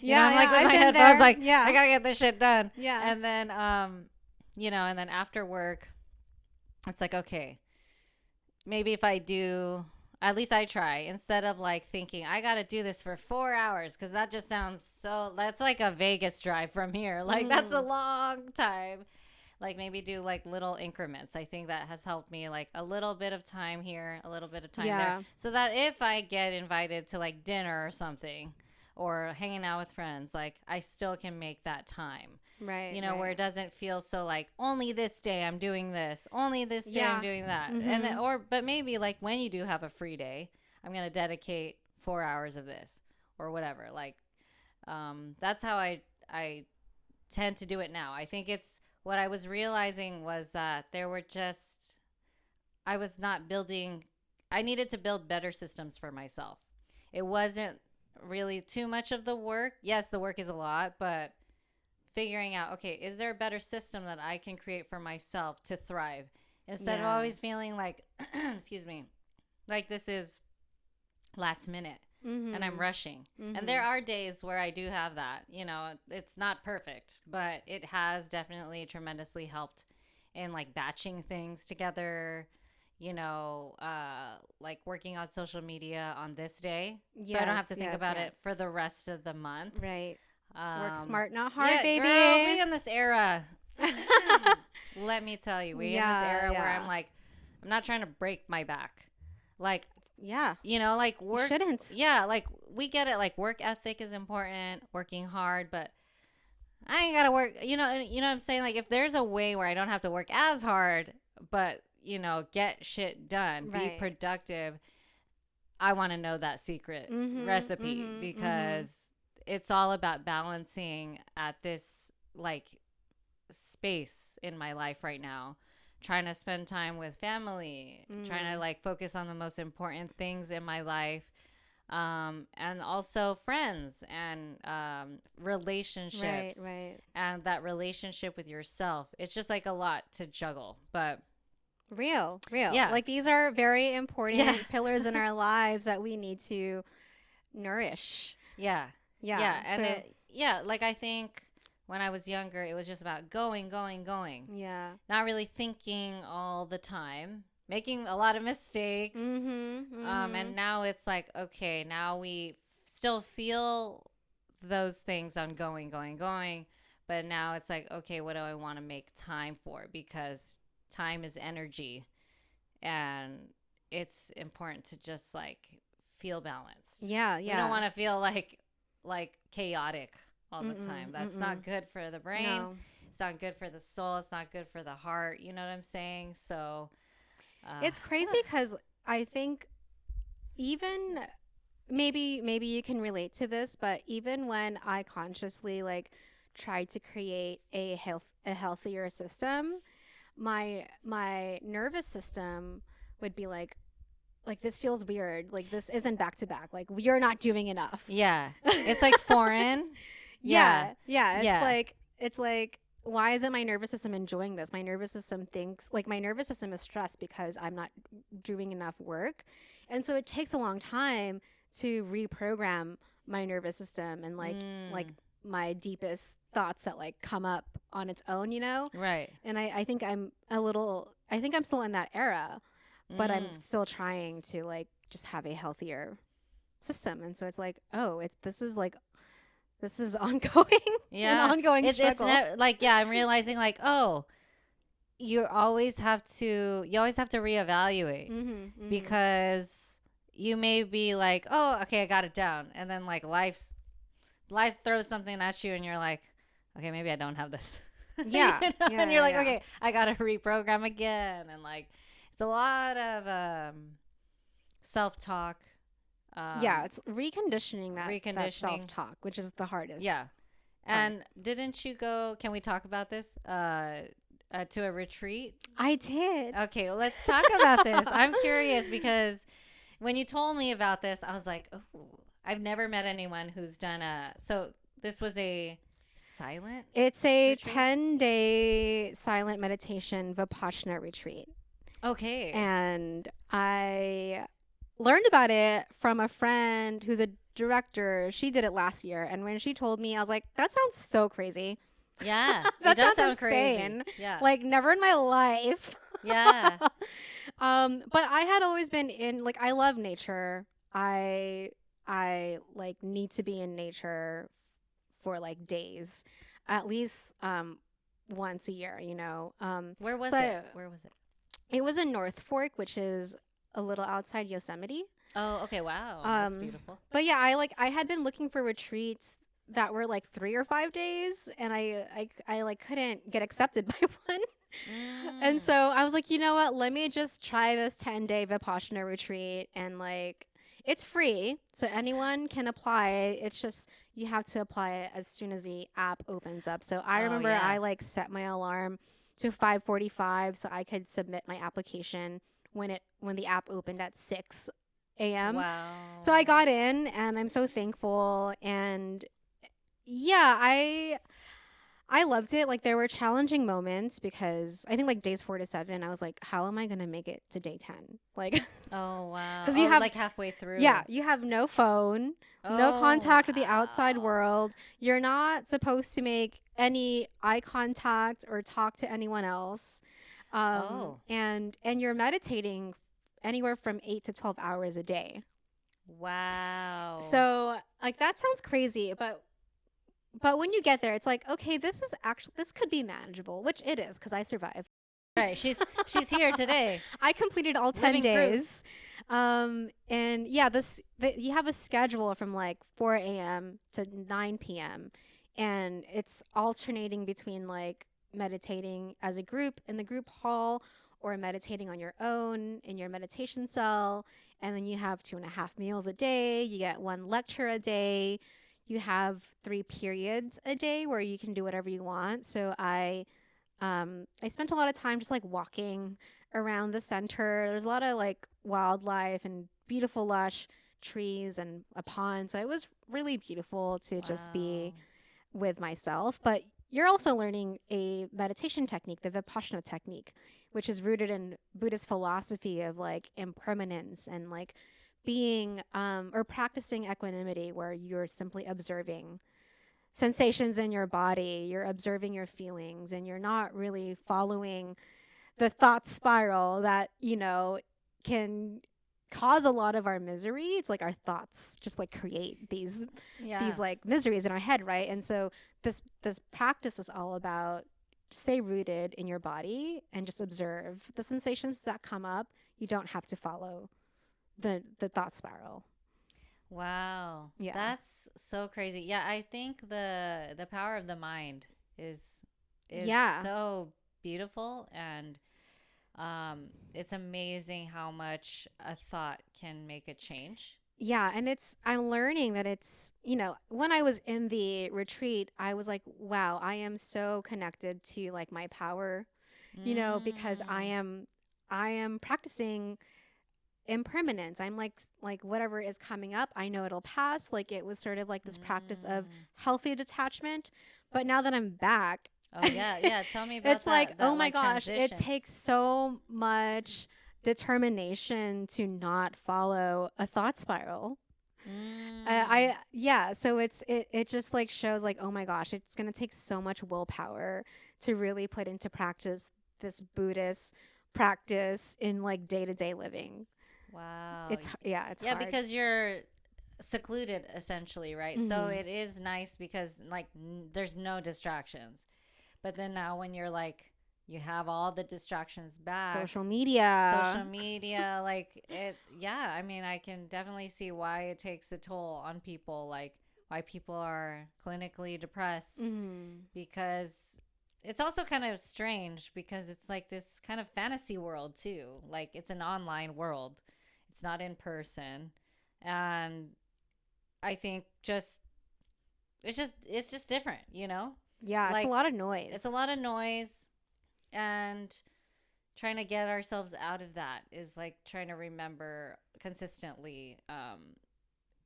[SPEAKER 1] Yeah,
[SPEAKER 2] I'm like
[SPEAKER 1] yeah,
[SPEAKER 2] with
[SPEAKER 1] I've
[SPEAKER 2] my
[SPEAKER 1] been
[SPEAKER 2] headphones,
[SPEAKER 1] there.
[SPEAKER 2] like, I
[SPEAKER 1] Yeah.
[SPEAKER 2] got to get this shit done.
[SPEAKER 1] Yeah.
[SPEAKER 2] And then, and then after work, it's like, okay, maybe if I do, at least I try instead of like thinking I got to do this for 4 hours because that just sounds so, that's like a Vegas drive from here. Like, that's a
[SPEAKER 1] Mhm.
[SPEAKER 2] long time. Like, maybe do like little increments. I think that has helped me, like a little bit of time here, a little bit of time there.
[SPEAKER 1] Yeah.
[SPEAKER 2] So that if I get invited to like dinner or something or hanging out with friends, like I still can make that time,
[SPEAKER 1] Right,
[SPEAKER 2] where
[SPEAKER 1] right.
[SPEAKER 2] it doesn't feel so like only this day I'm doing this, only this day I'm
[SPEAKER 1] Yeah.
[SPEAKER 2] doing that. And then,
[SPEAKER 1] Mhm.
[SPEAKER 2] but maybe like when you do have a free day, I'm going to dedicate 4 hours of this or whatever. Like, that's how I tend to do it now. I think it's what I was realizing was that there were just, I was not building, I needed to build better systems for myself. It wasn't really too much of the work. Yes, the work is a lot, but figuring out, okay, is there a better system that I can create for myself to thrive instead of
[SPEAKER 1] Yeah.
[SPEAKER 2] always feeling like, excuse me, like this is last minute and I'm
[SPEAKER 1] Mhm.
[SPEAKER 2] rushing. And there
[SPEAKER 1] Mhm.
[SPEAKER 2] are days where I do have that. It's not perfect, but it has definitely tremendously helped in like batching things together, like working on social media on this day. So I don't have
[SPEAKER 1] Yes,
[SPEAKER 2] to think
[SPEAKER 1] yes,
[SPEAKER 2] about it
[SPEAKER 1] yes.
[SPEAKER 2] for the rest of the month.
[SPEAKER 1] Right. Work
[SPEAKER 2] Um,
[SPEAKER 1] smart, not hard,
[SPEAKER 2] yeah, girl, we
[SPEAKER 1] baby.
[SPEAKER 2] in this era. Let me tell you, we in this
[SPEAKER 1] Yeah,
[SPEAKER 2] era where I'm
[SPEAKER 1] yeah.
[SPEAKER 2] like, I'm not trying to break my back. Like,
[SPEAKER 1] Yeah.
[SPEAKER 2] like
[SPEAKER 1] You
[SPEAKER 2] work,
[SPEAKER 1] shouldn't.
[SPEAKER 2] yeah, like we get it. Like work ethic is important, working hard, but I ain't gotta work. What I'm saying. Like if there's a way where I don't have to work as hard, but get shit done, be
[SPEAKER 1] Right.
[SPEAKER 2] productive. I want to know that secret
[SPEAKER 1] Mhm.
[SPEAKER 2] recipe
[SPEAKER 1] Mhm. Mhm.
[SPEAKER 2] because it's all about balancing at this like space in my life right now, trying to spend time with family, trying to
[SPEAKER 1] Mm.
[SPEAKER 2] like focus on the most important things in my life, and also friends and
[SPEAKER 1] Right,
[SPEAKER 2] relationships
[SPEAKER 1] right.
[SPEAKER 2] and that relationship with yourself. It's just like a lot to juggle, but
[SPEAKER 1] Real, real.
[SPEAKER 2] yeah,
[SPEAKER 1] Like these are very
[SPEAKER 2] yeah.
[SPEAKER 1] important pillars in our lives that we need to nourish.
[SPEAKER 2] Yeah.
[SPEAKER 1] Yeah.
[SPEAKER 2] Yeah. And
[SPEAKER 1] So,
[SPEAKER 2] yeah, like I think when I was younger, it was just about going, going, going,
[SPEAKER 1] yeah.
[SPEAKER 2] not really thinking all the time, making a lot of mistakes.
[SPEAKER 1] Mhm.
[SPEAKER 2] And
[SPEAKER 1] Mhm.
[SPEAKER 2] now it's like, okay, now we still feel those things on going. But now it's like, okay, what do I want to make time for? Because time is energy, and it's important to just like feel balanced.
[SPEAKER 1] Yeah,
[SPEAKER 2] We don't
[SPEAKER 1] yeah.
[SPEAKER 2] want to feel like chaotic all the time.
[SPEAKER 1] Mm-mm,
[SPEAKER 2] That's
[SPEAKER 1] mm-mm.
[SPEAKER 2] not good for the brain.
[SPEAKER 1] No.
[SPEAKER 2] It's not good for the soul. It's not good for the heart. You know what I'm saying? So, uh,
[SPEAKER 1] It's crazy because I think even maybe you can relate to this, but even when I consciously like tried to create a healthier system, my nervous system would be like this feels weird, like this isn't back to back, like you're not doing enough.
[SPEAKER 2] yeah, it's like foreign. Yeah,
[SPEAKER 1] Yeah,
[SPEAKER 2] yeah,
[SPEAKER 1] it's like why isn't my nervous system enjoying this? My nervous system thinks like my nervous system is stressed because I'm not doing enough work. And so it takes a long time to reprogram my nervous system and like
[SPEAKER 2] mm,
[SPEAKER 1] my deepest thoughts that like come up on its own, you know?
[SPEAKER 2] right.
[SPEAKER 1] And I think I think I'm still in that era, but I'm
[SPEAKER 2] Mm.
[SPEAKER 1] still trying to like just have a healthier system. And so it's like, oh, this is ongoing, an
[SPEAKER 2] Yeah,
[SPEAKER 1] ongoing
[SPEAKER 2] it's
[SPEAKER 1] struggle.
[SPEAKER 2] like, yeah, I'm realizing like, oh, you always have to reevaluate,
[SPEAKER 1] Mm-hmm, mm-hmm.
[SPEAKER 2] because you may be like, oh, okay, I got it down, and then like life throws something at you, and you're like, okay, maybe I don't have this.
[SPEAKER 1] Yeah,
[SPEAKER 2] And
[SPEAKER 1] yeah,
[SPEAKER 2] you're
[SPEAKER 1] yeah,
[SPEAKER 2] like,
[SPEAKER 1] yeah.
[SPEAKER 2] okay, I gotta reprogram again, and like it's a lot of self-talk,
[SPEAKER 1] Yeah,
[SPEAKER 2] um
[SPEAKER 1] it's reconditioning that
[SPEAKER 2] reconditioning.
[SPEAKER 1] self-talk, which is the hardest
[SPEAKER 2] Yeah.
[SPEAKER 1] part.
[SPEAKER 2] And didn't you go, can we talk about this, to a retreat?
[SPEAKER 1] I did.
[SPEAKER 2] Okay, well, let's talk about this. I'm curious because when you told me about this, I was like, oh, I've never met anyone who's done a. So this was a silent
[SPEAKER 1] It's a
[SPEAKER 2] retreat?
[SPEAKER 1] 10-day silent meditation Vipassana retreat.
[SPEAKER 2] Okay.
[SPEAKER 1] And I learned about it from a friend who's a director. She did it last year. And when she told me, I was like, that sounds so crazy.
[SPEAKER 2] Yeah, it
[SPEAKER 1] That
[SPEAKER 2] does
[SPEAKER 1] sounds
[SPEAKER 2] sound crazy.
[SPEAKER 1] insane.
[SPEAKER 2] Yeah.
[SPEAKER 1] Like, never in my life.
[SPEAKER 2] Yeah.
[SPEAKER 1] But I had always been in, like, I love nature. I, I like need to be in nature for like days, at least, once a year, you know?
[SPEAKER 2] Where was it?
[SPEAKER 1] So
[SPEAKER 2] Where was it?
[SPEAKER 1] it was in North Fork, which is a little outside Yosemite.
[SPEAKER 2] Oh, okay. Wow. That's
[SPEAKER 1] Um,
[SPEAKER 2] beautiful.
[SPEAKER 1] but yeah, I had been looking for retreats that were like 3 or 5 days, and I like couldn't get accepted by one. And
[SPEAKER 2] Mm.
[SPEAKER 1] so I was like, you know what? Let me just try this 10-day Vipassana retreat, and like it's free, so anyone can apply. It's just you have to apply it as soon as the app opens up. So I
[SPEAKER 2] Oh,
[SPEAKER 1] remember
[SPEAKER 2] yeah.
[SPEAKER 1] I like set my alarm to 5:45 so I could submit my application when the app opened at 6 a.m. So I
[SPEAKER 2] Wow.
[SPEAKER 1] got in, and I'm so thankful. And yeah, I loved it. Like there were challenging moments because I think like days 4 to 7, I was like, how am I gonna make it to day 10? Like,
[SPEAKER 2] Oh, wow.
[SPEAKER 1] because you
[SPEAKER 2] Oh,
[SPEAKER 1] have
[SPEAKER 2] like halfway
[SPEAKER 1] yeah,
[SPEAKER 2] through.
[SPEAKER 1] you have no phone, no
[SPEAKER 2] Oh,
[SPEAKER 1] contact with the outside
[SPEAKER 2] wow.
[SPEAKER 1] world. You're not supposed to make any eye contact or talk to anyone else,
[SPEAKER 2] Oh,
[SPEAKER 1] and you're meditating anywhere from 8 to 12 hours a day.
[SPEAKER 2] wow.
[SPEAKER 1] So like that sounds crazy, but when you get there, it's like, okay, this could be manageable, which it is because I survived.
[SPEAKER 2] Right. She's here today.
[SPEAKER 1] I completed all 10
[SPEAKER 2] Living proof.
[SPEAKER 1] days. And yeah, you have a schedule from like 4 a.m. to 9 p.m. And it's alternating between like meditating as a group in the group hall or meditating on your own in your meditation cell. And then you have 2.5 meals a day. You get one lecture a day. You have 3 periods a day where you can do whatever you want. So I spent a lot of time just like walking around the center. There's a lot of like wildlife and beautiful lush trees and a pond. So it was really beautiful to just
[SPEAKER 2] Wow.
[SPEAKER 1] be with myself. But you're also learning a meditation technique, the Vipassana technique, which is rooted in Buddhist philosophy of like impermanence and like being or practicing equanimity where you're simply observing sensations in your body, you're observing your feelings, and you're not really following the thought spiral that, you know, can cause a lot of our misery. It's like our thoughts just like create these
[SPEAKER 2] Yeah.
[SPEAKER 1] like miseries in our head, right? And so this practice is all about stay rooted in your body and just observe the sensations that come up. You don't have to follow the thought spiral.
[SPEAKER 2] Wow.
[SPEAKER 1] Yeah.
[SPEAKER 2] That's so crazy. Yeah, I think the power of the mind is
[SPEAKER 1] Yeah.
[SPEAKER 2] so beautiful, and it's amazing how much a thought can make a change.
[SPEAKER 1] Yeah, and I'm learning that when I was in the retreat, I was like, wow, I am so connected to like my power, because
[SPEAKER 2] Mm.
[SPEAKER 1] I am practicing impermanence. I'm like whatever is coming up, I know it'll pass. Like it was sort of like this practice of
[SPEAKER 2] Mm.
[SPEAKER 1] healthy detachment. But now that I'm back,
[SPEAKER 2] Oh yeah, yeah. Tell me about
[SPEAKER 1] it's like,
[SPEAKER 2] that
[SPEAKER 1] oh
[SPEAKER 2] that
[SPEAKER 1] my
[SPEAKER 2] like
[SPEAKER 1] gosh, it
[SPEAKER 2] transition.
[SPEAKER 1] takes so much determination to not follow a thought spiral.
[SPEAKER 2] Mm.
[SPEAKER 1] Yeah, so it just like shows like, oh my gosh, it's going to take so much willpower to really put into practice this Buddhist practice in like day-to-day living.
[SPEAKER 2] Wow.
[SPEAKER 1] Yeah, it's
[SPEAKER 2] Yeah,
[SPEAKER 1] hard.
[SPEAKER 2] because you're secluded essentially, right? So
[SPEAKER 1] Hmm.
[SPEAKER 2] it is nice because like there's no distractions. But then now when you're like you have all the distractions back,
[SPEAKER 1] Social
[SPEAKER 2] social
[SPEAKER 1] media.
[SPEAKER 2] media, like it, yeah, I mean, I can definitely see why it takes a toll on people, like why people are clinically depressed,
[SPEAKER 1] Hmm.
[SPEAKER 2] because it's also kind of strange because it's like this kind of fantasy world too. Like it's an online world. It's not in person. And I think just it's just different, you know?
[SPEAKER 1] Yeah, it's a
[SPEAKER 2] Like
[SPEAKER 1] lot of
[SPEAKER 2] it's a
[SPEAKER 1] noise.
[SPEAKER 2] lot of noise, and trying to get ourselves out of that is like trying to remember consistently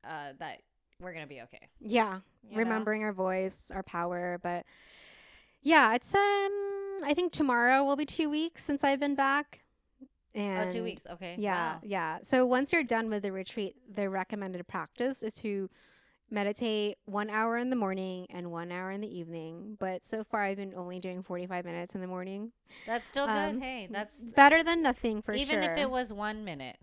[SPEAKER 2] that we're going to be okay,
[SPEAKER 1] Yeah,
[SPEAKER 2] you know?
[SPEAKER 1] remembering our voice, our power, but yeah, it's I think tomorrow will be 2 weeks since I've been back.
[SPEAKER 2] Oh, two
[SPEAKER 1] And
[SPEAKER 2] weeks. Okay.
[SPEAKER 1] yeah,
[SPEAKER 2] Wow.
[SPEAKER 1] yeah. So once you're done with the retreat, the recommended practice is to meditate 1 hour in the morning and 1 hour in the evening. But so far, I've been only doing 45 minutes in the morning.
[SPEAKER 2] That's still good. Hey, that's
[SPEAKER 1] It's better than nothing for
[SPEAKER 2] even if it
[SPEAKER 1] sure.
[SPEAKER 2] was 1 minute,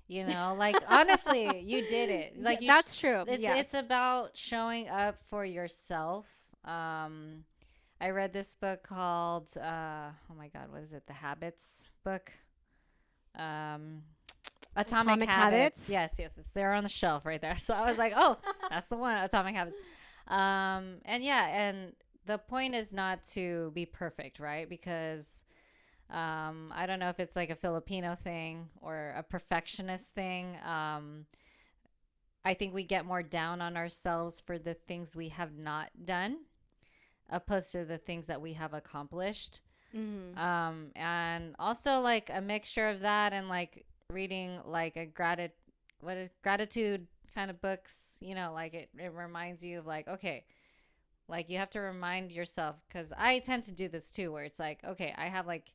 [SPEAKER 2] you know, like honestly, you did it.
[SPEAKER 1] Yeah,
[SPEAKER 2] Like
[SPEAKER 1] that's true.
[SPEAKER 2] it's
[SPEAKER 1] Yes.
[SPEAKER 2] about showing up for yourself. Um, I read this book called oh my God, what is it? The Habits book. Um, Atomic
[SPEAKER 1] Atomic
[SPEAKER 2] Habits.
[SPEAKER 1] habits.
[SPEAKER 2] Yes, yes, it's there on the shelf right there. So I was like, oh, that's the one, Atomic Habits. And yeah, and the point is not to be perfect, right? Because I don't know if it's like a Filipino thing or a perfectionist thing. I think we get more down on ourselves for the things we have not done, opposed to the things that we have accomplished.
[SPEAKER 1] Mm-hmm.
[SPEAKER 2] And also like a mixture of that and like reading like gratitude kind of books, like it reminds you of like, okay, like you have to remind yourself, because I tend to do this too, where it's like, okay, I have like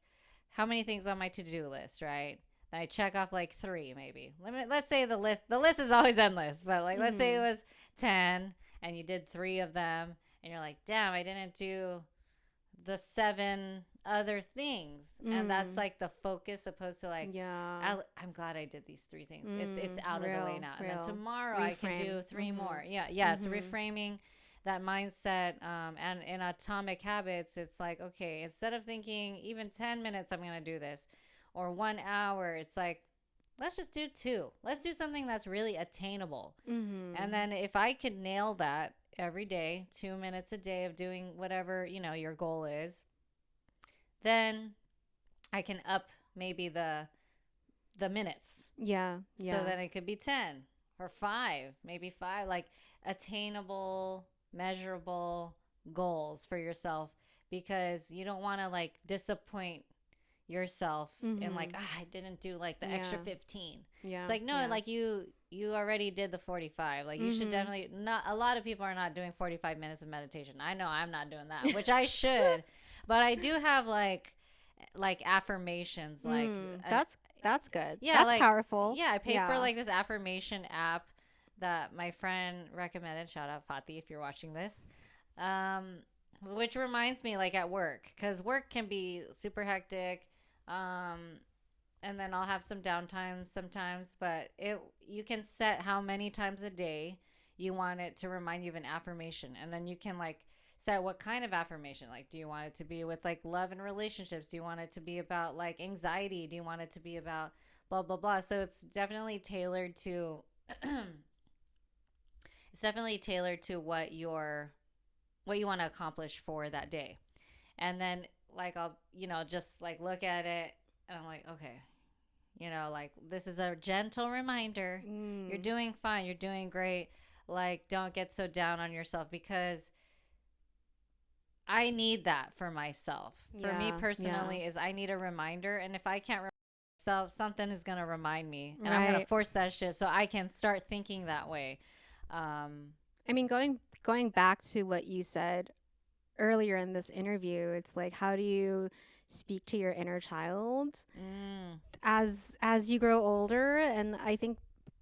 [SPEAKER 2] how many things on my to-do list, right? And I check off like three maybe. Let's say the list is always endless, but like let's say it
[SPEAKER 1] Mm-hmm.
[SPEAKER 2] was 10 and you did three of them, and you're like, damn, I didn't do the seven other things. And that's
[SPEAKER 1] Mm.
[SPEAKER 2] like the focus, opposed to like,
[SPEAKER 1] Yeah.
[SPEAKER 2] I'm glad I did these three things. It's out of the way
[SPEAKER 1] Real,
[SPEAKER 2] now, and then
[SPEAKER 1] real.
[SPEAKER 2] tomorrow I can
[SPEAKER 1] Reframe.
[SPEAKER 2] do three
[SPEAKER 1] Mm-hmm.
[SPEAKER 2] more. Yeah, yeah, it's
[SPEAKER 1] Mm-hmm.
[SPEAKER 2] reframing that mindset. And in Atomic Habits, it's like, okay, instead of thinking even 10 minutes I'm gonna do this, or 1 hour, it's like, let's just do two. Let's do something that's really attainable. And
[SPEAKER 1] Mm-hmm.
[SPEAKER 2] then if I could nail that every day, 2 minutes a day of doing whatever your goal is, then I can up maybe the minutes,
[SPEAKER 1] Yeah,
[SPEAKER 2] so
[SPEAKER 1] yeah.
[SPEAKER 2] that it could be 10 or 5, maybe 5, like attainable, measurable goals for yourself, because you don't want to like disappoint yourself in like,
[SPEAKER 1] Mm-hmm.
[SPEAKER 2] I didn't do like the extra
[SPEAKER 1] Yeah,
[SPEAKER 2] 15. It's
[SPEAKER 1] yeah,
[SPEAKER 2] like, no,
[SPEAKER 1] yeah.
[SPEAKER 2] like you already did the 45. Like you should
[SPEAKER 1] Mm-hmm.
[SPEAKER 2] definitely not. A lot of people are not doing 45 minutes of meditation. I know I'm not doing that, which I should. But I do have like affirmations, like an
[SPEAKER 1] That's good.
[SPEAKER 2] yeah,
[SPEAKER 1] That's
[SPEAKER 2] like
[SPEAKER 1] powerful.
[SPEAKER 2] yeah, I paid for
[SPEAKER 1] Yeah.
[SPEAKER 2] like this affirmation app that my friend recommended. Shout out Fati if you're watching this. Um, which reminds me, like at work, because work can be super hectic. Um, and then I'll have some downtime sometimes, but you can set how many times a day you want it to remind you of an affirmation, and then you can like set what kind of affirmation. Like, do you want it to be with like love and relationships? Do you want it to be about like anxiety? Do you want it to be about blah blah blah? So it's definitely tailored to it's definitely tailored to what you want to accomplish for that day. And then like I'll, just like look at it and I'm like, okay, like this is a gentle reminder. You're doing fine. You're doing great. Like, don't get so down on yourself, because I need that for myself. For me personally, is I need a reminder. And if I can't remind myself, something is going to remind me. And I'm going to force that shit so I can start thinking that way.
[SPEAKER 1] I mean, going back to what you said earlier in this interview, it's like, how do you speak to your inner child as you grow older? And I think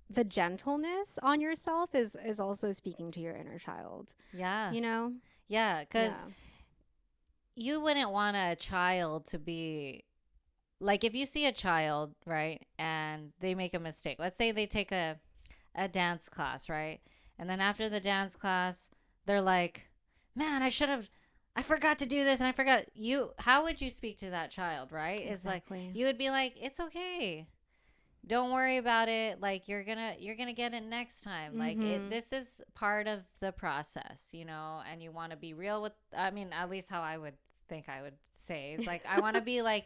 [SPEAKER 1] the gentleness on yourself is also speaking to your inner child.
[SPEAKER 2] Yeah.
[SPEAKER 1] Yeah,
[SPEAKER 2] because you wouldn't want a child to be like, if you see a child, right, and they make a mistake. Let's say they take a dance class, right? And then after the dance class, they're like, man, I forgot to do this, and I forgot. How would you speak to that child, right? Exactly. It's like, you would be like, it's okay. Don't worry about it. Like, you're gonna get it next time. Like, this is part of the process, and you want to be real with, I mean, at least how I would think I would say. It's like, I want to be like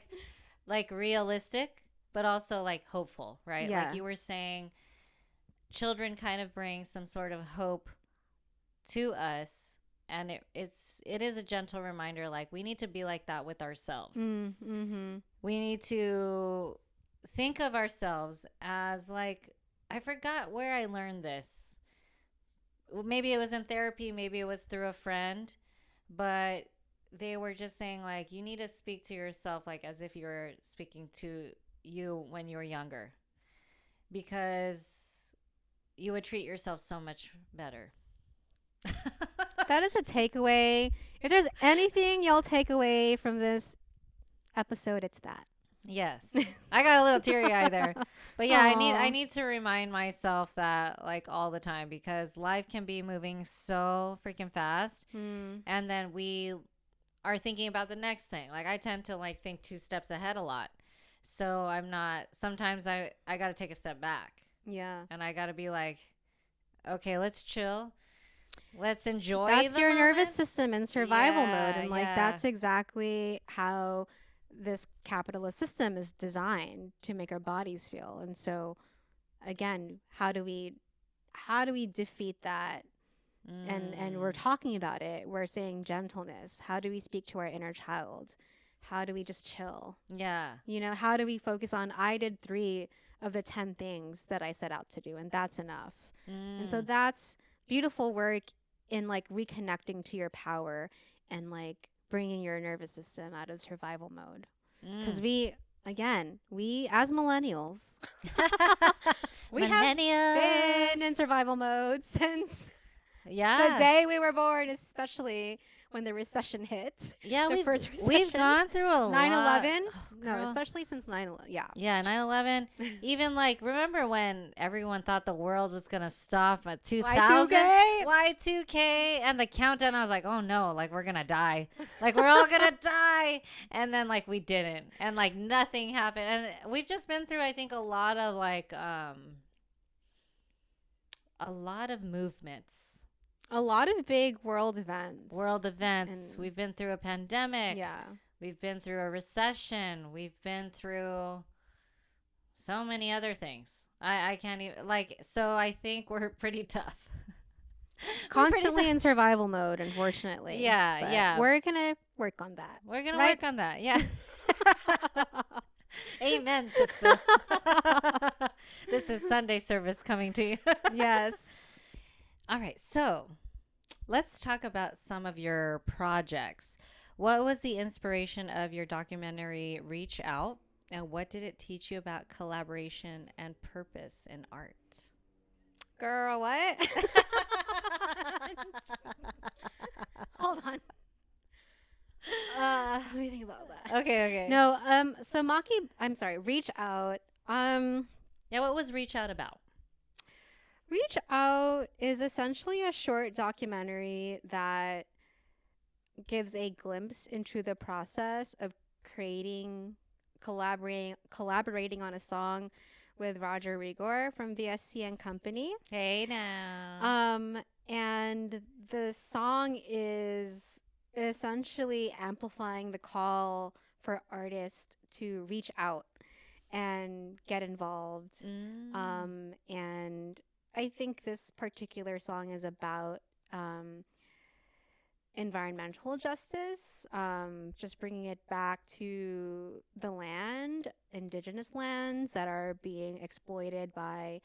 [SPEAKER 2] realistic, but also like hopeful, right? Yeah. Like you were saying, children kind of bring some sort of hope to us, and it is a gentle reminder. Like, we need to be like that with ourselves. We need to think of ourselves as like, I forgot where I learned this. Maybe it was in therapy, maybe it was through a friend, but they were just saying like, you need to speak to yourself like as if you were speaking to you when you were younger, because you would treat yourself so much better.
[SPEAKER 1] That is a takeaway. If there's anything y'all take away from this episode, it's that.
[SPEAKER 2] Yes. I got a little teary eye there. But yeah, I need to remind myself that like all the time, because life can be moving so freaking fast. And then we are thinking about the next thing. Like, I tend to like think 2 steps ahead a lot. So sometimes I got to take a step back. Yeah. And I got to be like, okay, let's chill. Let's enjoy.
[SPEAKER 1] That's your nervous system in survival mode. And like, that's exactly how this capitalist system is designed to make our bodies feel. And so again, how do we defeat that? And we're talking about it. We're saying gentleness. How do we speak to our inner child? How do we just chill? Yeah. How do we focus on, I did 3 of the 10 things that I set out to do, and that's enough. And so that's beautiful work in like reconnecting to your power and like bringing your nervous system out of survival mode. Because we as millennials, we have been in survival mode since the day we were born, especially when the recession hit.
[SPEAKER 2] Yeah, we've gone through a
[SPEAKER 1] 9/11. No, especially since 9/11. Yeah.
[SPEAKER 2] Yeah, 9/11. Even like, remember when everyone thought the world was gonna stop at 2000? Y2K, and the countdown. I was like, oh no, like we're gonna die. Like, we're all gonna die. And then like we didn't, and like nothing happened. And we've just been through, I think, a lot of like a lot of movements.
[SPEAKER 1] A lot of big world events.
[SPEAKER 2] And we've been through a pandemic. Yeah. We've been through a recession. We've been through so many other things. I can't even, like, so I think we're pretty tough.
[SPEAKER 1] Constantly in survival mode, unfortunately. Yeah. We're going to work on that.
[SPEAKER 2] We're going to work on that. Yeah. Amen, sister. This is Sunday service coming to you.
[SPEAKER 1] Yes.
[SPEAKER 2] All right, so let's talk about some of your projects. What was the inspiration of your documentary Reach Out, and what did it teach you about collaboration and purpose in art?
[SPEAKER 1] Girl, what? Hold on. Let me think about that.
[SPEAKER 2] Okay, okay.
[SPEAKER 1] No, so I'm sorry, Reach Out.
[SPEAKER 2] Yeah, what was Reach Out about?
[SPEAKER 1] Reach Out is essentially a short documentary that gives a glimpse into the process of creating, collaborating on a song with Roger Rigor from VST and Company.
[SPEAKER 2] Hey now.
[SPEAKER 1] Um, and the song is essentially amplifying the call for artists to reach out and get involved. And I think this particular song is about um, environmental justice, just bringing it back to the land, indigenous lands that are being exploited by,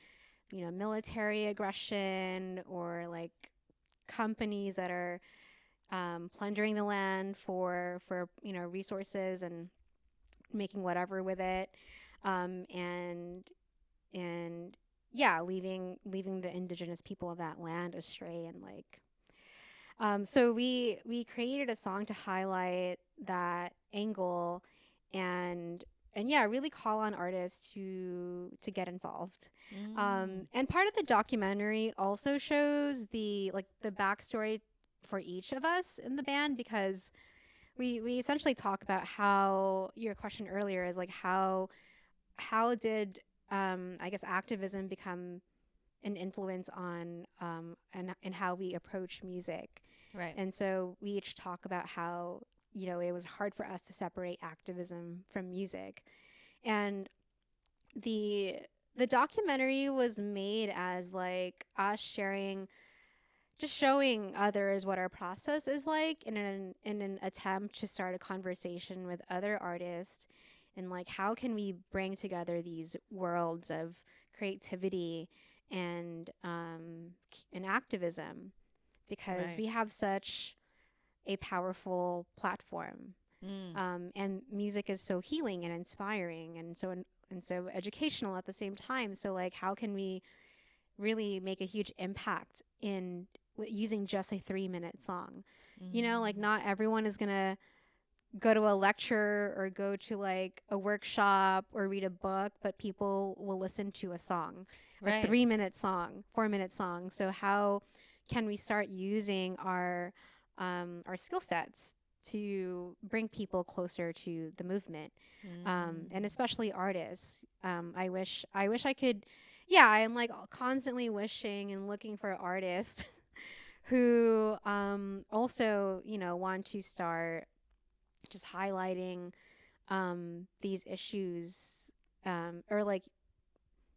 [SPEAKER 1] military aggression or like companies that are plundering the land for resources and making whatever with it, and yeah, leaving the indigenous people of that land astray and like so we created a song to highlight that angle and yeah, really call on artists to get involved. And part of the documentary also shows the backstory for each of us in the band, because we essentially talk about how your question earlier is like how did I guess activism become an influence on and how we approach music.
[SPEAKER 2] Right.
[SPEAKER 1] And so we each talk about how, it was hard for us to separate activism from music. And the documentary was made as like us sharing, just showing others what our process is like in an attempt to start a conversation with other artists, and like how can we bring together these worlds of creativity and activism, because
[SPEAKER 2] Right.
[SPEAKER 1] we have such a powerful platform, and music is so healing and inspiring and so educational at the same time. So like how can we really make a huge impact in using just a 3-minute song? Like not everyone is gonna go to a lecture or go to like a workshop or read a book, but people will listen to a song,
[SPEAKER 2] Right.
[SPEAKER 1] a 3-minute song, 4-minute song. So how can we start using our skill sets to bring people closer to the movement, and especially artists? I wish I could. Yeah, I'm like constantly wishing and looking for artists who also want to start just highlighting these issues, or like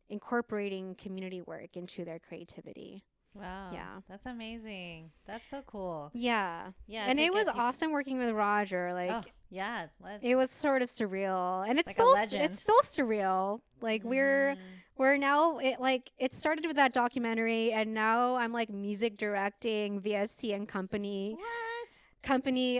[SPEAKER 1] incorporating community work into their creativity.
[SPEAKER 2] Wow.
[SPEAKER 1] Yeah.
[SPEAKER 2] That's amazing. That's so cool.
[SPEAKER 1] Yeah.
[SPEAKER 2] Yeah.
[SPEAKER 1] And
[SPEAKER 2] to
[SPEAKER 1] it
[SPEAKER 2] get
[SPEAKER 1] was
[SPEAKER 2] people-
[SPEAKER 1] awesome working with Roger. Like
[SPEAKER 2] Oh, yeah. Let's.
[SPEAKER 1] it was sort of surreal, and
[SPEAKER 2] Like a legend.
[SPEAKER 1] it's still surreal. Like we're now it started with that documentary, and now I'm like music directing VST and Company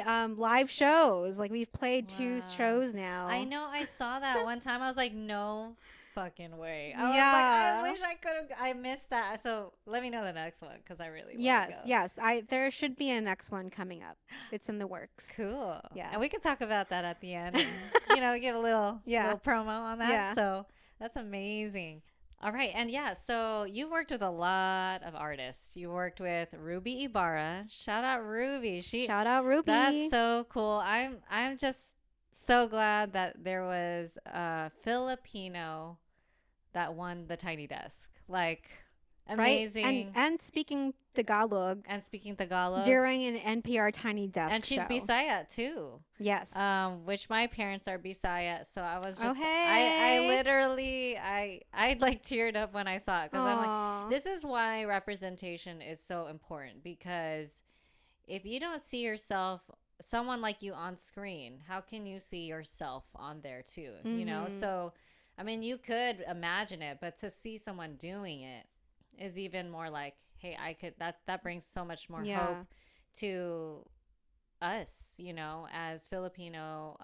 [SPEAKER 1] live shows. Like we've played 2
[SPEAKER 2] Wow.
[SPEAKER 1] shows now.
[SPEAKER 2] I know. I saw that one time. I was like, no fucking way. I
[SPEAKER 1] Yeah.
[SPEAKER 2] was like, I wish I could have. I missed that. So let me know the next one, because I really want
[SPEAKER 1] Yes,
[SPEAKER 2] to go.
[SPEAKER 1] yes. There should be a next one coming up. It's in the works.
[SPEAKER 2] Cool.
[SPEAKER 1] Yeah.
[SPEAKER 2] And we can talk about that at the end. And, give a little promo on that.
[SPEAKER 1] Yeah.
[SPEAKER 2] So that's amazing. All right. And yeah, so you worked with a lot of artists. You worked with Ruby Ibarra. Shout out Ruby.
[SPEAKER 1] Shout out Ruby.
[SPEAKER 2] That's so cool. I'm just so glad that there was a Filipino that won the Tiny Desk. Like, amazing.
[SPEAKER 1] Right? And speaking Tagalog
[SPEAKER 2] And speaking Tagalog.
[SPEAKER 1] during an NPR Tiny Desk
[SPEAKER 2] And she's
[SPEAKER 1] show.
[SPEAKER 2] Bisaya too.
[SPEAKER 1] Yes.
[SPEAKER 2] Which my parents are Bisaya, so I was just
[SPEAKER 1] hey.
[SPEAKER 2] I literally I like teared up when I saw it, because I'm like, this is why representation is so important, because if you don't see yourself, someone like you on screen, how can you see yourself on there too? So I mean, you could imagine it, but to see someone doing it is even more like, hey, I could, that brings so much more hope to us, as Filipino,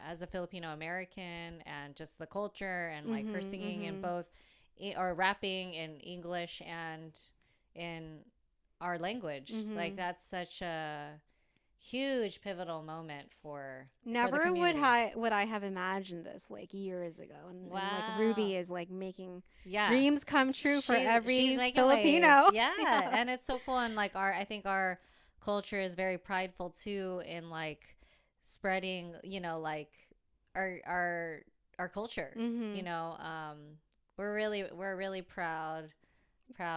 [SPEAKER 2] as a Filipino-American, and just the culture, and like her singing in both or rapping in English and in our language. Like, that's such a huge pivotal moment for the
[SPEAKER 1] Never would
[SPEAKER 2] community.
[SPEAKER 1] I have imagined this like years ago, and like
[SPEAKER 2] Wow.
[SPEAKER 1] Ruby is like making
[SPEAKER 2] Yeah.
[SPEAKER 1] dreams come true for
[SPEAKER 2] She's
[SPEAKER 1] every
[SPEAKER 2] making waves.
[SPEAKER 1] Filipino.
[SPEAKER 2] Yeah.
[SPEAKER 1] Yeah.
[SPEAKER 2] And it's so cool, and like our I think our culture is very prideful too in like spreading, like our our culture. You
[SPEAKER 1] Mhm.
[SPEAKER 2] know, we're really proud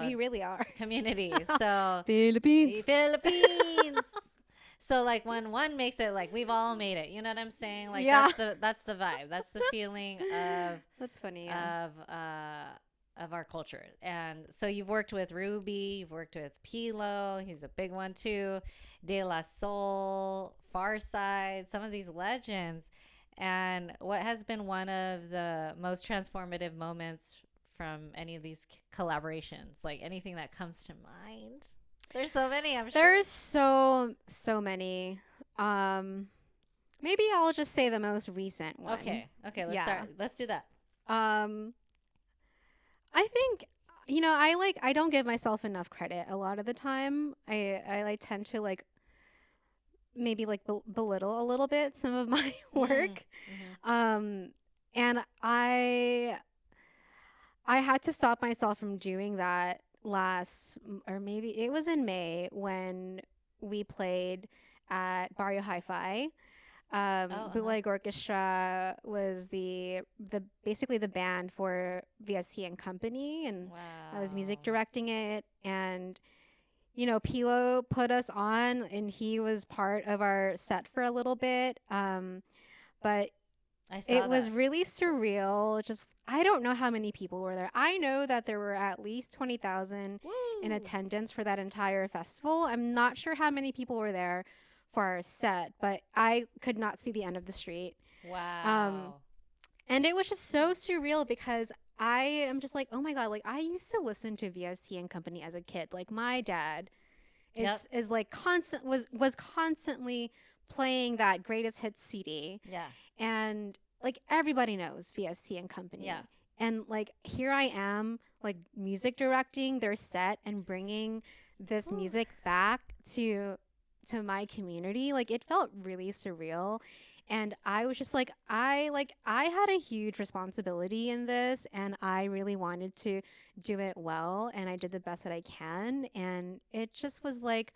[SPEAKER 1] We really are.
[SPEAKER 2] community. So
[SPEAKER 1] Philippines.
[SPEAKER 2] Philippines. So like when one makes it, like we've all made it. You know what I'm saying? Like
[SPEAKER 1] Yeah.
[SPEAKER 2] that's the vibe. That's the feeling
[SPEAKER 1] That's funny, yeah.
[SPEAKER 2] of uh of our culture. And so you've worked with Ruby, you've worked with Pilo, he's a big one too, De La Soul, Farside, some of these legends. And what has been one of the most transformative moments from any of these collaborations? Like anything that comes to mind? There's so many, I'm sure.
[SPEAKER 1] There's so many. Um Maybe I'll just say the most recent one.
[SPEAKER 2] Okay, okay, let's
[SPEAKER 1] Yeah.
[SPEAKER 2] start. Let's do that.
[SPEAKER 1] Um I think I don't give myself enough credit a lot of the time. I like tend to like maybe like belittle a little bit some of my
[SPEAKER 2] Mm,
[SPEAKER 1] work.
[SPEAKER 2] mm-hmm.
[SPEAKER 1] Um and I had to stop myself from doing that or maybe it was in May when we played at Barrio Hi-Fi.
[SPEAKER 2] Oh, uh-huh.
[SPEAKER 1] Bootleg Orchestra was the basically the band for VST and Company, and I was music
[SPEAKER 2] Wow.
[SPEAKER 1] directing it. And Pilo put us on, and he was part of our set for a little bit. But
[SPEAKER 2] I
[SPEAKER 1] it
[SPEAKER 2] saw
[SPEAKER 1] was
[SPEAKER 2] that.
[SPEAKER 1] really surreal. Just I don't know how many people were there. I know that there were at least 20,000 in
[SPEAKER 2] Woo!
[SPEAKER 1] attendance for that entire festival. I'm not sure how many people were there for our set, but I could not see the end of the street. Um,
[SPEAKER 2] Wow.
[SPEAKER 1] and it was just so surreal because I am just like, oh my god, like I used to listen to VST and Company as a kid. Like my dad
[SPEAKER 2] Yep.
[SPEAKER 1] is like was constantly playing that greatest hits CD,
[SPEAKER 2] Yeah.
[SPEAKER 1] and like everybody knows VST and
[SPEAKER 2] Yeah.
[SPEAKER 1] Company. And like here I am like music directing their set and bringing this
[SPEAKER 2] Whew.
[SPEAKER 1] music back to my community. Like it felt really surreal, and I was just like I had a huge responsibility in this, and I really wanted to do it well, and I did the best that I can. And it just was like,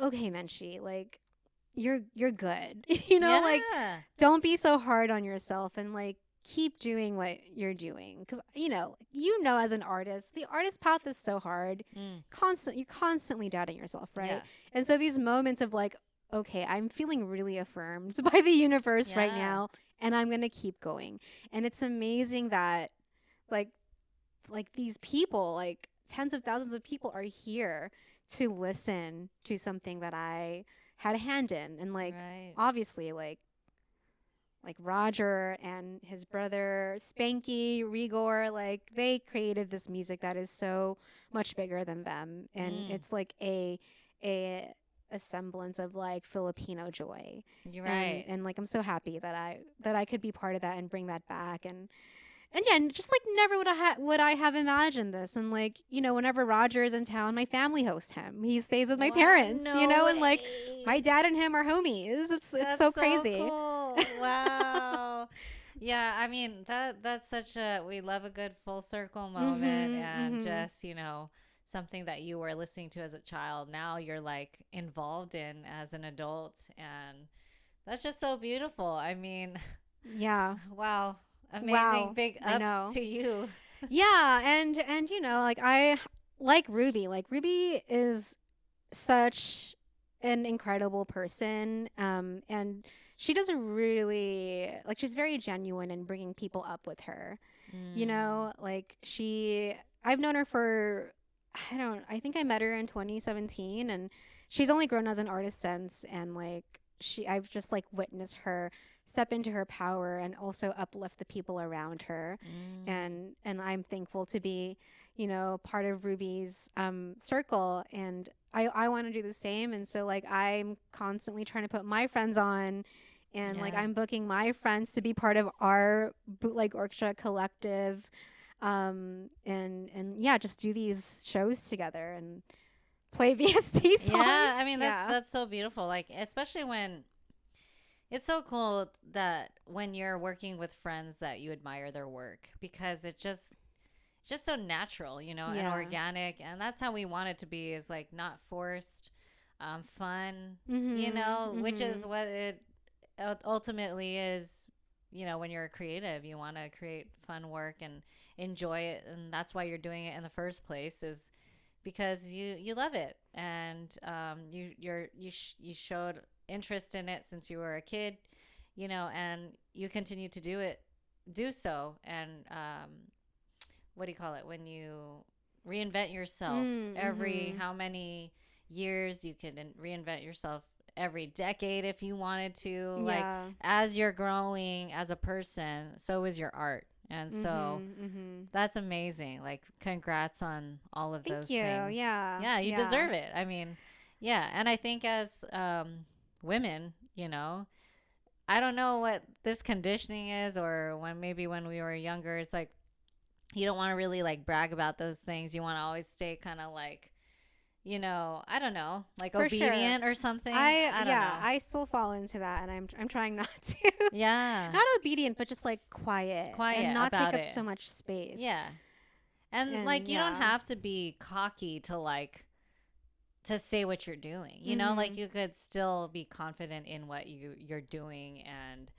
[SPEAKER 1] okay, Menchie, like you're good. Like
[SPEAKER 2] Yeah.
[SPEAKER 1] don't be so hard on yourself, and like keep doing what you're doing, because as an artist, the artist path is so hard.
[SPEAKER 2] Mm.
[SPEAKER 1] You're constantly doubting yourself, right?
[SPEAKER 2] Yeah.
[SPEAKER 1] And so these moments of like, okay, I'm feeling really affirmed by the universe right
[SPEAKER 2] Yeah.
[SPEAKER 1] now, and I'm going to keep going. And it's amazing that like these people, like tens of thousands of people, are here to listen to something that I had a hand in. And like
[SPEAKER 2] Right.
[SPEAKER 1] obviously like Roger and his brother Spanky Rigor, like they created this music that is so much bigger than them, and
[SPEAKER 2] Mm.
[SPEAKER 1] it's like a a semblance of like Filipino joy.
[SPEAKER 2] You're
[SPEAKER 1] and
[SPEAKER 2] right.
[SPEAKER 1] and like I'm so happy that I could be part of that and bring that back. And yeah, and just like never would I have imagined this. And like, whenever Roger is in town, my family hosts him. He stays with my
[SPEAKER 2] What?
[SPEAKER 1] parents,
[SPEAKER 2] No
[SPEAKER 1] and like
[SPEAKER 2] way.
[SPEAKER 1] my dad and him are homies. It's
[SPEAKER 2] That's
[SPEAKER 1] so
[SPEAKER 2] so
[SPEAKER 1] crazy.
[SPEAKER 2] cool. Wow. Yeah, I mean that's such a we love a good full circle moment,
[SPEAKER 1] Mhm.
[SPEAKER 2] and
[SPEAKER 1] Mhm.
[SPEAKER 2] just, something that you were listening to as a child, now you're like involved in as an adult, and that's just so beautiful. I mean,
[SPEAKER 1] Yeah.
[SPEAKER 2] wow. Amazing
[SPEAKER 1] Wow.
[SPEAKER 2] big
[SPEAKER 1] I
[SPEAKER 2] ups
[SPEAKER 1] know.
[SPEAKER 2] to you.
[SPEAKER 1] Yeah, and like I like Ruby. Like Ruby is such an incredible person, and she does a really like she's very genuine in bringing people up with her.
[SPEAKER 2] Mm.
[SPEAKER 1] Like I've known her for I think I met her in 2017, and she's only grown as an artist since. And like I've just like witnessed her step into her power and also uplift the people around her.
[SPEAKER 2] Mm.
[SPEAKER 1] And I'm thankful to be part of Ruby's circle, and I want to do the same. And so like I'm constantly trying to put my friends on, and like
[SPEAKER 2] Yeah.
[SPEAKER 1] I'm booking my friends to be part of our Bootleg Orchestra collective, and yeah, just do these shows together. And play VST songs.
[SPEAKER 2] Yeah, I mean
[SPEAKER 1] Yeah.
[SPEAKER 2] that's so beautiful. Like especially when it's so cool that when you're working with friends that you admire their work because it's just so natural, you know, and
[SPEAKER 1] Yeah.
[SPEAKER 2] organic, and that's how we want it to be is like not forced, fun, you
[SPEAKER 1] Mhm.
[SPEAKER 2] know, which is
[SPEAKER 1] Mhm.
[SPEAKER 2] what it ultimately is. You know, when you're a creative, you want to create fun work and enjoy it, and that's why you're doing it in the first place is because you love it and you showed interest in it since you were a kid, you know, and you continue to do so and what do you call it when you reinvent yourself every
[SPEAKER 1] Mhm.
[SPEAKER 2] how many years you can reinvent yourself every decade if you wanted to, like
[SPEAKER 1] Yeah.
[SPEAKER 2] as you're growing as a person so is your art, and so
[SPEAKER 1] Mhm. Mhm.
[SPEAKER 2] that's amazing. Like, congrats on all of
[SPEAKER 1] Thank
[SPEAKER 2] those
[SPEAKER 1] you.
[SPEAKER 2] things.
[SPEAKER 1] Yeah.
[SPEAKER 2] Yeah, you
[SPEAKER 1] Yeah.
[SPEAKER 2] deserve it. I mean, yeah. And I think as women, you know, I don't know what this conditioning is, or when maybe when we were younger, it's like you don't want to really like brag about those things. You want to always stay kind of like, you know, I don't know, like
[SPEAKER 1] For sure.
[SPEAKER 2] obedient or something. I don't know.
[SPEAKER 1] I still fall into that, and I'm trying not to.
[SPEAKER 2] Yeah.
[SPEAKER 1] Not obedient, but just like quiet and
[SPEAKER 2] Quiet
[SPEAKER 1] not take
[SPEAKER 2] about
[SPEAKER 1] up
[SPEAKER 2] it.
[SPEAKER 1] so much space.
[SPEAKER 2] Yeah. And like
[SPEAKER 1] And
[SPEAKER 2] you don't
[SPEAKER 1] yeah.
[SPEAKER 2] have to be cocky to like to say what you're doing. You know, like
[SPEAKER 1] Mhm.
[SPEAKER 2] you could still be confident in what you're doing, and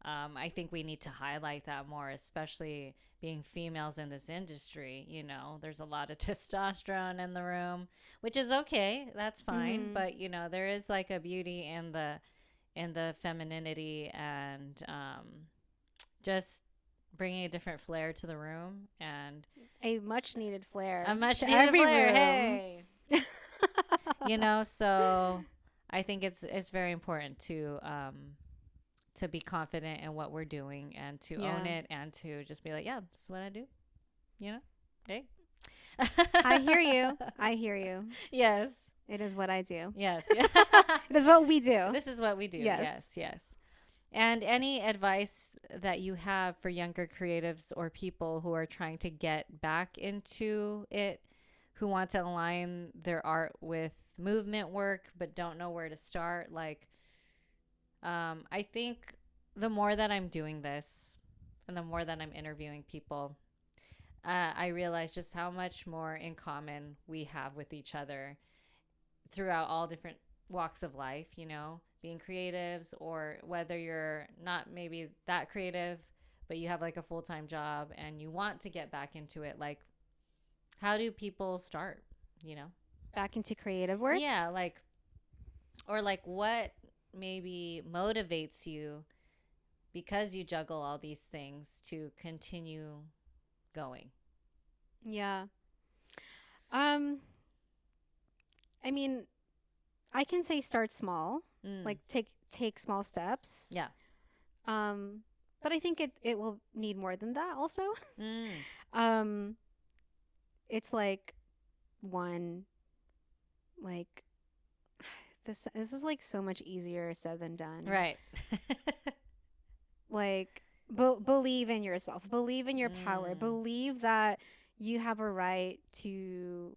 [SPEAKER 2] I think we need to highlight that more, especially being females in this industry. You know, there's a lot of testosterone in the room, which is okay. That's fine,
[SPEAKER 1] Mhm.
[SPEAKER 2] but you know, there is like a beauty in the femininity and just bringing a different flair to the room and
[SPEAKER 1] A much needed
[SPEAKER 2] a
[SPEAKER 1] flair
[SPEAKER 2] much
[SPEAKER 1] to
[SPEAKER 2] needed
[SPEAKER 1] every
[SPEAKER 2] flair.
[SPEAKER 1] room.
[SPEAKER 2] Hey, you know, so I think it's very important to be confident in what we're doing and to own
[SPEAKER 1] Yeah.
[SPEAKER 2] it and to just be like, yeah, this is what I do, you know. Hey.
[SPEAKER 1] I hear you. I hear you.
[SPEAKER 2] Yes,
[SPEAKER 1] It is what I do.
[SPEAKER 2] yes, yeah.
[SPEAKER 1] It is what we do.
[SPEAKER 2] This is what we do.
[SPEAKER 1] Yes.
[SPEAKER 2] Yes, yes. And any advice that you have for younger creatives or people who are trying to get back into it, who want to align their art with movement work but don't know where to start? Like, I think the more that I'm doing this and the more that I'm interviewing people, I realize just how much more in common we have with each other throughout all different walks of life, you know, being creatives or whether you're not maybe that creative, but you have like a full time job and you want to get back into it. Like, how do people start, you know?
[SPEAKER 1] Back into creative work.
[SPEAKER 2] Yeah, like, or like what maybe motivates you because you juggle all these things to continue going.
[SPEAKER 1] Yeah. Um I mean, I can say start small.
[SPEAKER 2] Mm,
[SPEAKER 1] Like take small steps.
[SPEAKER 2] yeah.
[SPEAKER 1] Um but I think it will need more than that also.
[SPEAKER 2] Mm,
[SPEAKER 1] um it's like one like this is like so much easier said than done.
[SPEAKER 2] right.
[SPEAKER 1] Like believe in yourself, believe in your power,
[SPEAKER 2] Mm,
[SPEAKER 1] believe that you have a right to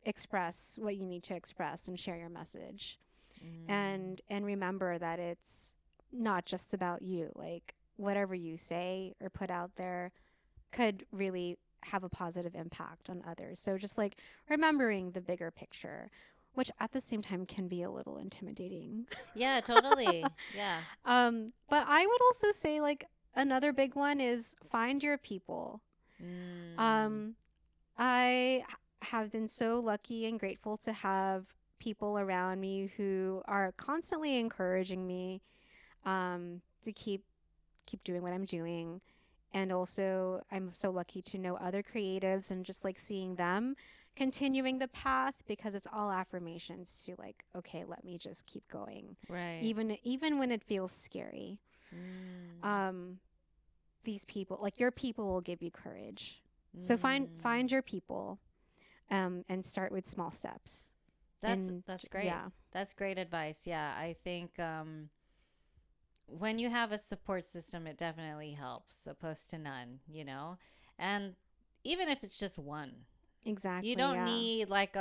[SPEAKER 1] express what you need to express and share your message,
[SPEAKER 2] mm,
[SPEAKER 1] and remember that it's not just about you. Like whatever you say or put out there could really have a positive impact on others. So just like remembering the bigger picture, which at the same time can be a little intimidating.
[SPEAKER 2] yeah, totally. Yeah.
[SPEAKER 1] But I would also say like another big one is find your people.
[SPEAKER 2] Mm,
[SPEAKER 1] Um, I have been so lucky and grateful to have people around me who are constantly encouraging me to keep doing what I'm doing. And also, I'm so lucky to know other creatives and just like seeing them continuing the path because it's all affirmations to like, okay, let me just keep going,
[SPEAKER 2] right.
[SPEAKER 1] even when it feels scary.
[SPEAKER 2] Mm,
[SPEAKER 1] Um, these people, like your people, will give you courage. So
[SPEAKER 2] mm.
[SPEAKER 1] find your people, and start with small steps. And
[SPEAKER 2] That's great.
[SPEAKER 1] yeah,
[SPEAKER 2] That's great advice. Yeah, I think when you have a support system, it definitely helps, opposed to none, you know? And even if it's just one, you
[SPEAKER 1] exactly.
[SPEAKER 2] don't
[SPEAKER 1] Yeah.
[SPEAKER 2] need like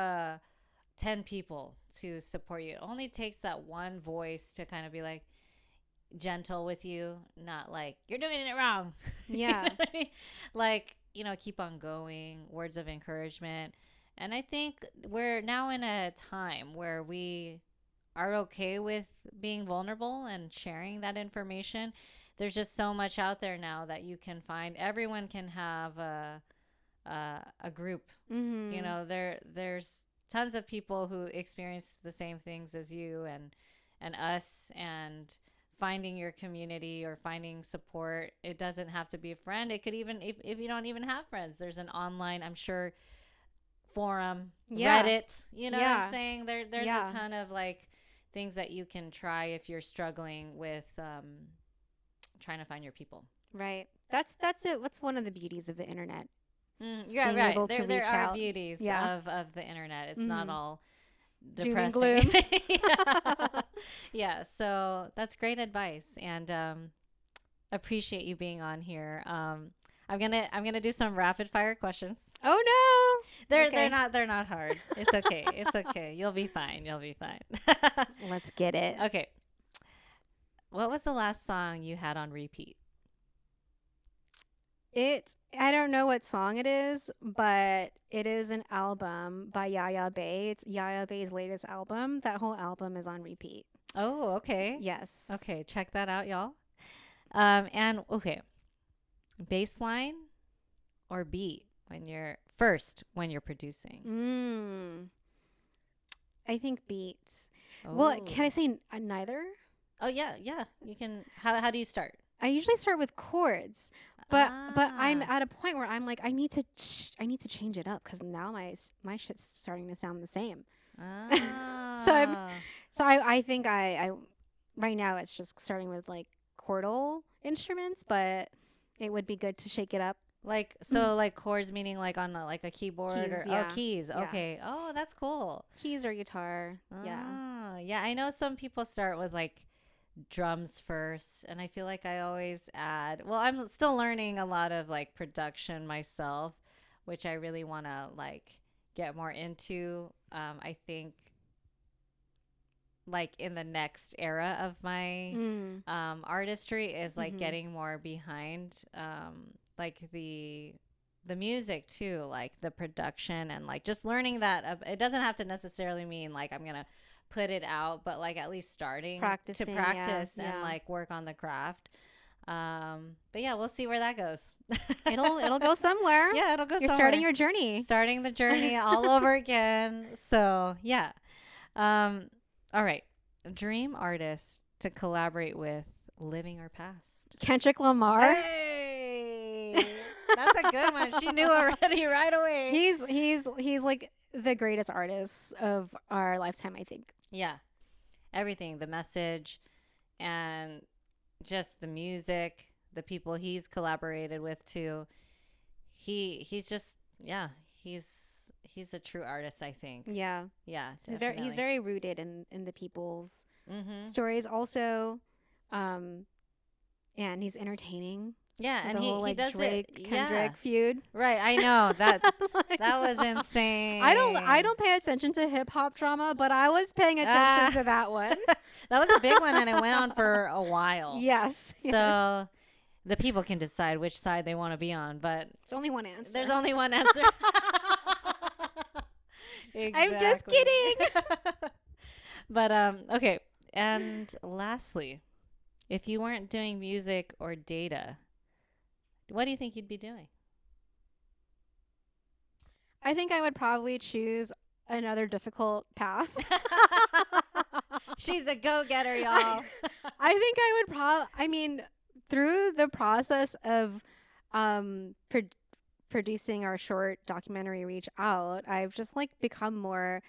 [SPEAKER 2] 10 people to support you. It only takes that one voice to kind of be like gentle with you, not like you're doing it wrong. You know
[SPEAKER 1] Yeah.
[SPEAKER 2] what I mean? Like, keep on going, words of encouragement. And I think we're now in a time where we are okay with being vulnerable and sharing that information. There's just so much out there now that you can find. Everyone can have a group.
[SPEAKER 1] Mm-hmm.
[SPEAKER 2] There's tons of people who experience the same things as you and us, and finding your community or finding support. It doesn't have to be a friend. It could even, if you don't even have friends, there's an online, I'm sure, forum,
[SPEAKER 1] Yeah.
[SPEAKER 2] Reddit. You know what I'm
[SPEAKER 1] Yeah.
[SPEAKER 2] saying? There's a
[SPEAKER 1] Yeah.
[SPEAKER 2] ton of like things that you can try if you're struggling with trying to find your people.
[SPEAKER 1] Right. That's it. What's one of the beauties of the internet? Just
[SPEAKER 2] Yeah,
[SPEAKER 1] being
[SPEAKER 2] right.
[SPEAKER 1] able to
[SPEAKER 2] There
[SPEAKER 1] reach
[SPEAKER 2] are
[SPEAKER 1] out.
[SPEAKER 2] beauties
[SPEAKER 1] Yeah.
[SPEAKER 2] of the internet. It's not
[SPEAKER 1] Mm-hmm.
[SPEAKER 2] all
[SPEAKER 1] Doom and
[SPEAKER 2] depressing.
[SPEAKER 1] gloom.
[SPEAKER 2] Yeah. Yeah, so that's great advice, and appreciate you being on here. I'm gonna do some rapid fire questions.
[SPEAKER 1] Oh no.
[SPEAKER 2] They're
[SPEAKER 1] Okay.
[SPEAKER 2] they're not hard. It's okay. It's okay. You'll be fine. You'll be fine.
[SPEAKER 1] Let's get it.
[SPEAKER 2] Okay. What was the last song you had on repeat?
[SPEAKER 1] I don't know what song it is, but it is an album by Yaya Bay. It's Yaya Bay's latest album. That whole album is on repeat.
[SPEAKER 2] Oh, okay.
[SPEAKER 1] Yes.
[SPEAKER 2] Okay, check that out, y'all. And okay, bass line or beat when you're producing?
[SPEAKER 1] Mm. I think beats. Well,
[SPEAKER 2] Oh.
[SPEAKER 1] can I say neither?
[SPEAKER 2] Oh yeah, yeah. You can. How do you start?
[SPEAKER 1] I usually start with chords, but I'm
[SPEAKER 2] Ah.
[SPEAKER 1] at a point where I'm like I need to change it up because now my shit's starting to sound the same. So I'm
[SPEAKER 2] Ah.
[SPEAKER 1] so I think I right now it's just starting with like chordal instruments, but it would be good to shake it up.
[SPEAKER 2] Like so, like chords meaning like on like a keyboard
[SPEAKER 1] Keys,
[SPEAKER 2] or
[SPEAKER 1] yeah,
[SPEAKER 2] keys.
[SPEAKER 1] yeah,
[SPEAKER 2] Okay. Oh, that's cool.
[SPEAKER 1] keys or guitar, yeah.
[SPEAKER 2] Ah, yeah. I know some people start with like drums first, and I feel like I always add. Well, I'm still learning a lot of like production myself, which I really want to like get more into. I think like in the next era of my
[SPEAKER 1] Mm.
[SPEAKER 2] artistry is like
[SPEAKER 1] Mhm.
[SPEAKER 2] getting more behind like the music too, like the production, and like just learning that it doesn't have to necessarily mean like I'm gonna put it out, but like at least starting to
[SPEAKER 1] Practicing, yeah,
[SPEAKER 2] practice and
[SPEAKER 1] yeah.
[SPEAKER 2] like work on the craft. But yeah, we'll see where that goes.
[SPEAKER 1] It'll go somewhere.
[SPEAKER 2] Yeah, it'll go
[SPEAKER 1] You're
[SPEAKER 2] somewhere.
[SPEAKER 1] starting your journey.
[SPEAKER 2] Starting the journey all over again. So yeah. All right. Dream artist to collaborate with, living or past?
[SPEAKER 1] Kendrick Lamar.
[SPEAKER 2] Hey, that's a good one. She knew already right away.
[SPEAKER 1] He's like the greatest artist of our lifetime, I think.
[SPEAKER 2] Yeah, everything, the message, and just the music, the people he's collaborated with too. He's just yeah, he's a true artist, I think.
[SPEAKER 1] Yeah.
[SPEAKER 2] Yeah,
[SPEAKER 1] He's
[SPEAKER 2] definitely.
[SPEAKER 1] very rooted in the people's
[SPEAKER 2] Mm-hmm.
[SPEAKER 1] stories also. And he's entertaining.
[SPEAKER 2] Yeah,
[SPEAKER 1] With
[SPEAKER 2] and
[SPEAKER 1] the whole
[SPEAKER 2] he
[SPEAKER 1] like
[SPEAKER 2] does it.
[SPEAKER 1] Drake
[SPEAKER 2] Yeah,
[SPEAKER 1] Kendrick feud.
[SPEAKER 2] right. I know that
[SPEAKER 1] Like,
[SPEAKER 2] that was insane.
[SPEAKER 1] I don't pay attention to hip hop drama, but I was paying attention to that one.
[SPEAKER 2] That was a big one, and it went on for a while.
[SPEAKER 1] Yes.
[SPEAKER 2] So
[SPEAKER 1] Yes.
[SPEAKER 2] the people can decide which side they want to be on, but
[SPEAKER 1] There's only one answer.
[SPEAKER 2] there's only one answer.
[SPEAKER 1] I'm just
[SPEAKER 2] Exactly.
[SPEAKER 1] kidding.
[SPEAKER 2] But okay. And lastly, if you weren't doing music or data, what do you think you'd be doing?
[SPEAKER 1] I think I would probably choose another difficult path.
[SPEAKER 2] She's a go-getter, y'all.
[SPEAKER 1] I think I would I mean, through the process of producing our short documentary Reach Out, I've just like become more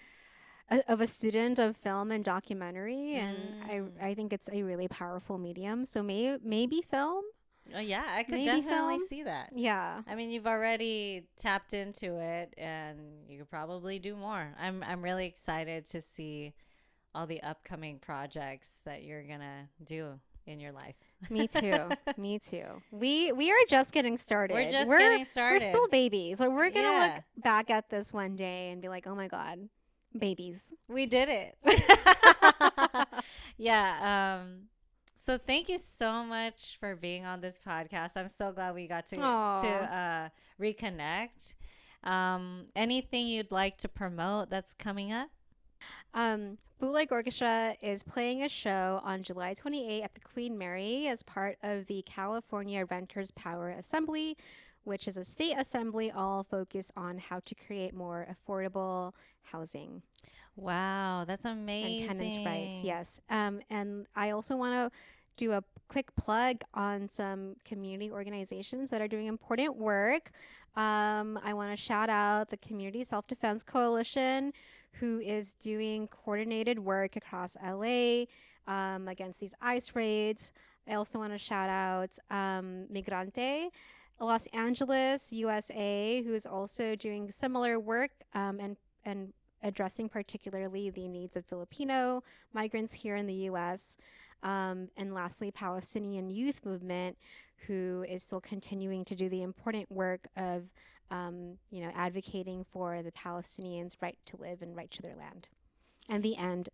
[SPEAKER 1] of a student of film and documentary, and
[SPEAKER 2] Mm.
[SPEAKER 1] I think it's a really powerful medium. So maybe film,
[SPEAKER 2] Oh, yeah, I could
[SPEAKER 1] maybe
[SPEAKER 2] definitely
[SPEAKER 1] film.
[SPEAKER 2] see that.
[SPEAKER 1] Yeah.
[SPEAKER 2] I mean, you've already tapped into it, and you could probably do more. I'm really excited to see all the upcoming projects that you're gonna do in your life.
[SPEAKER 1] Me too. Me too. We are just getting started.
[SPEAKER 2] We're just getting
[SPEAKER 1] We're
[SPEAKER 2] started.
[SPEAKER 1] still babies. So we're gonna
[SPEAKER 2] Yeah.
[SPEAKER 1] look back at this one day and be like, oh my god, Babies.
[SPEAKER 2] We did it. Yeah. So thank you so much for being on this podcast. I'm so glad we got to
[SPEAKER 1] Aw.
[SPEAKER 2] reconnect. Anything you'd like to promote that's coming up?
[SPEAKER 1] Bootleg Orchestra is playing a show on July 28th at the Queen Mary as part of the California Renters Power Assembly, which is a state assembly all focused on how to create more affordable housing
[SPEAKER 2] Wow, that's
[SPEAKER 1] and tenants' rights.
[SPEAKER 2] amazing.
[SPEAKER 1] Yes. And I also want to do a quick plug on some community organizations that are doing important work. I want to shout out the Community Self Defense Coalition, who is doing coordinated work across LA against these ICE raids. I also want to shout out Migrante, Los Angeles, USA, who is also doing similar work and addressing particularly the needs of Filipino migrants here in the US. And lastly, Palestinian Youth Movement, who is still continuing to do the important work of, advocating for the Palestinians' right to live and right to their land. And the end.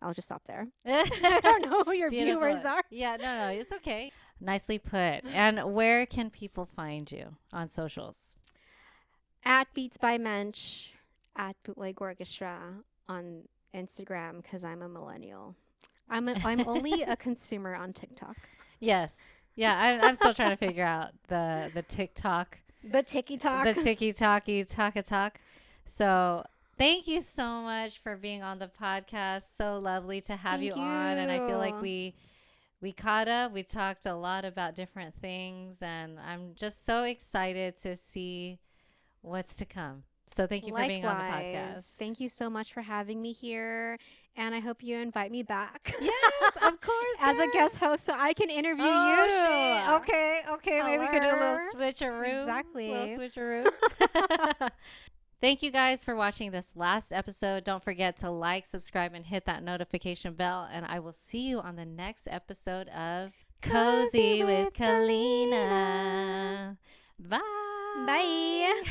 [SPEAKER 1] I'll just stop there. I don't know who your
[SPEAKER 2] Beautiful.
[SPEAKER 1] viewers are.
[SPEAKER 2] Yeah, no, it's okay. Nicely put. And where can people find you on socials?
[SPEAKER 1] At Beats by Mench, at Bootleg Orchestra on Instagram, because I'm a millennial. I'm only a consumer on TikTok.
[SPEAKER 2] Yes. Yeah, I'm still trying to figure out the TikTok,
[SPEAKER 1] The TikTok.
[SPEAKER 2] the tiki-talky talk. So thank you so much for being on the podcast. So lovely to have
[SPEAKER 1] Thank
[SPEAKER 2] you on. And I feel like
[SPEAKER 1] you.
[SPEAKER 2] we caught up. We talked a lot about different things. And I'm just so excited to see what's to come. So thank you for being on the podcast.
[SPEAKER 1] Thank you so much for having me here. And I hope you invite me back.
[SPEAKER 2] Yes, of course.
[SPEAKER 1] As a
[SPEAKER 2] girl.
[SPEAKER 1] guest host so I can interview
[SPEAKER 2] Oh,
[SPEAKER 1] you.
[SPEAKER 2] shit. Okay. Maybe we could do a little
[SPEAKER 1] Hello.
[SPEAKER 2] switcheroo.
[SPEAKER 1] Exactly.
[SPEAKER 2] Little switcheroo. Thank you guys for watching this last episode. Don't forget to like, subscribe, and hit that notification bell. And I will see you on the next episode of Cozy with Calinnah. Bye.
[SPEAKER 1] Bye.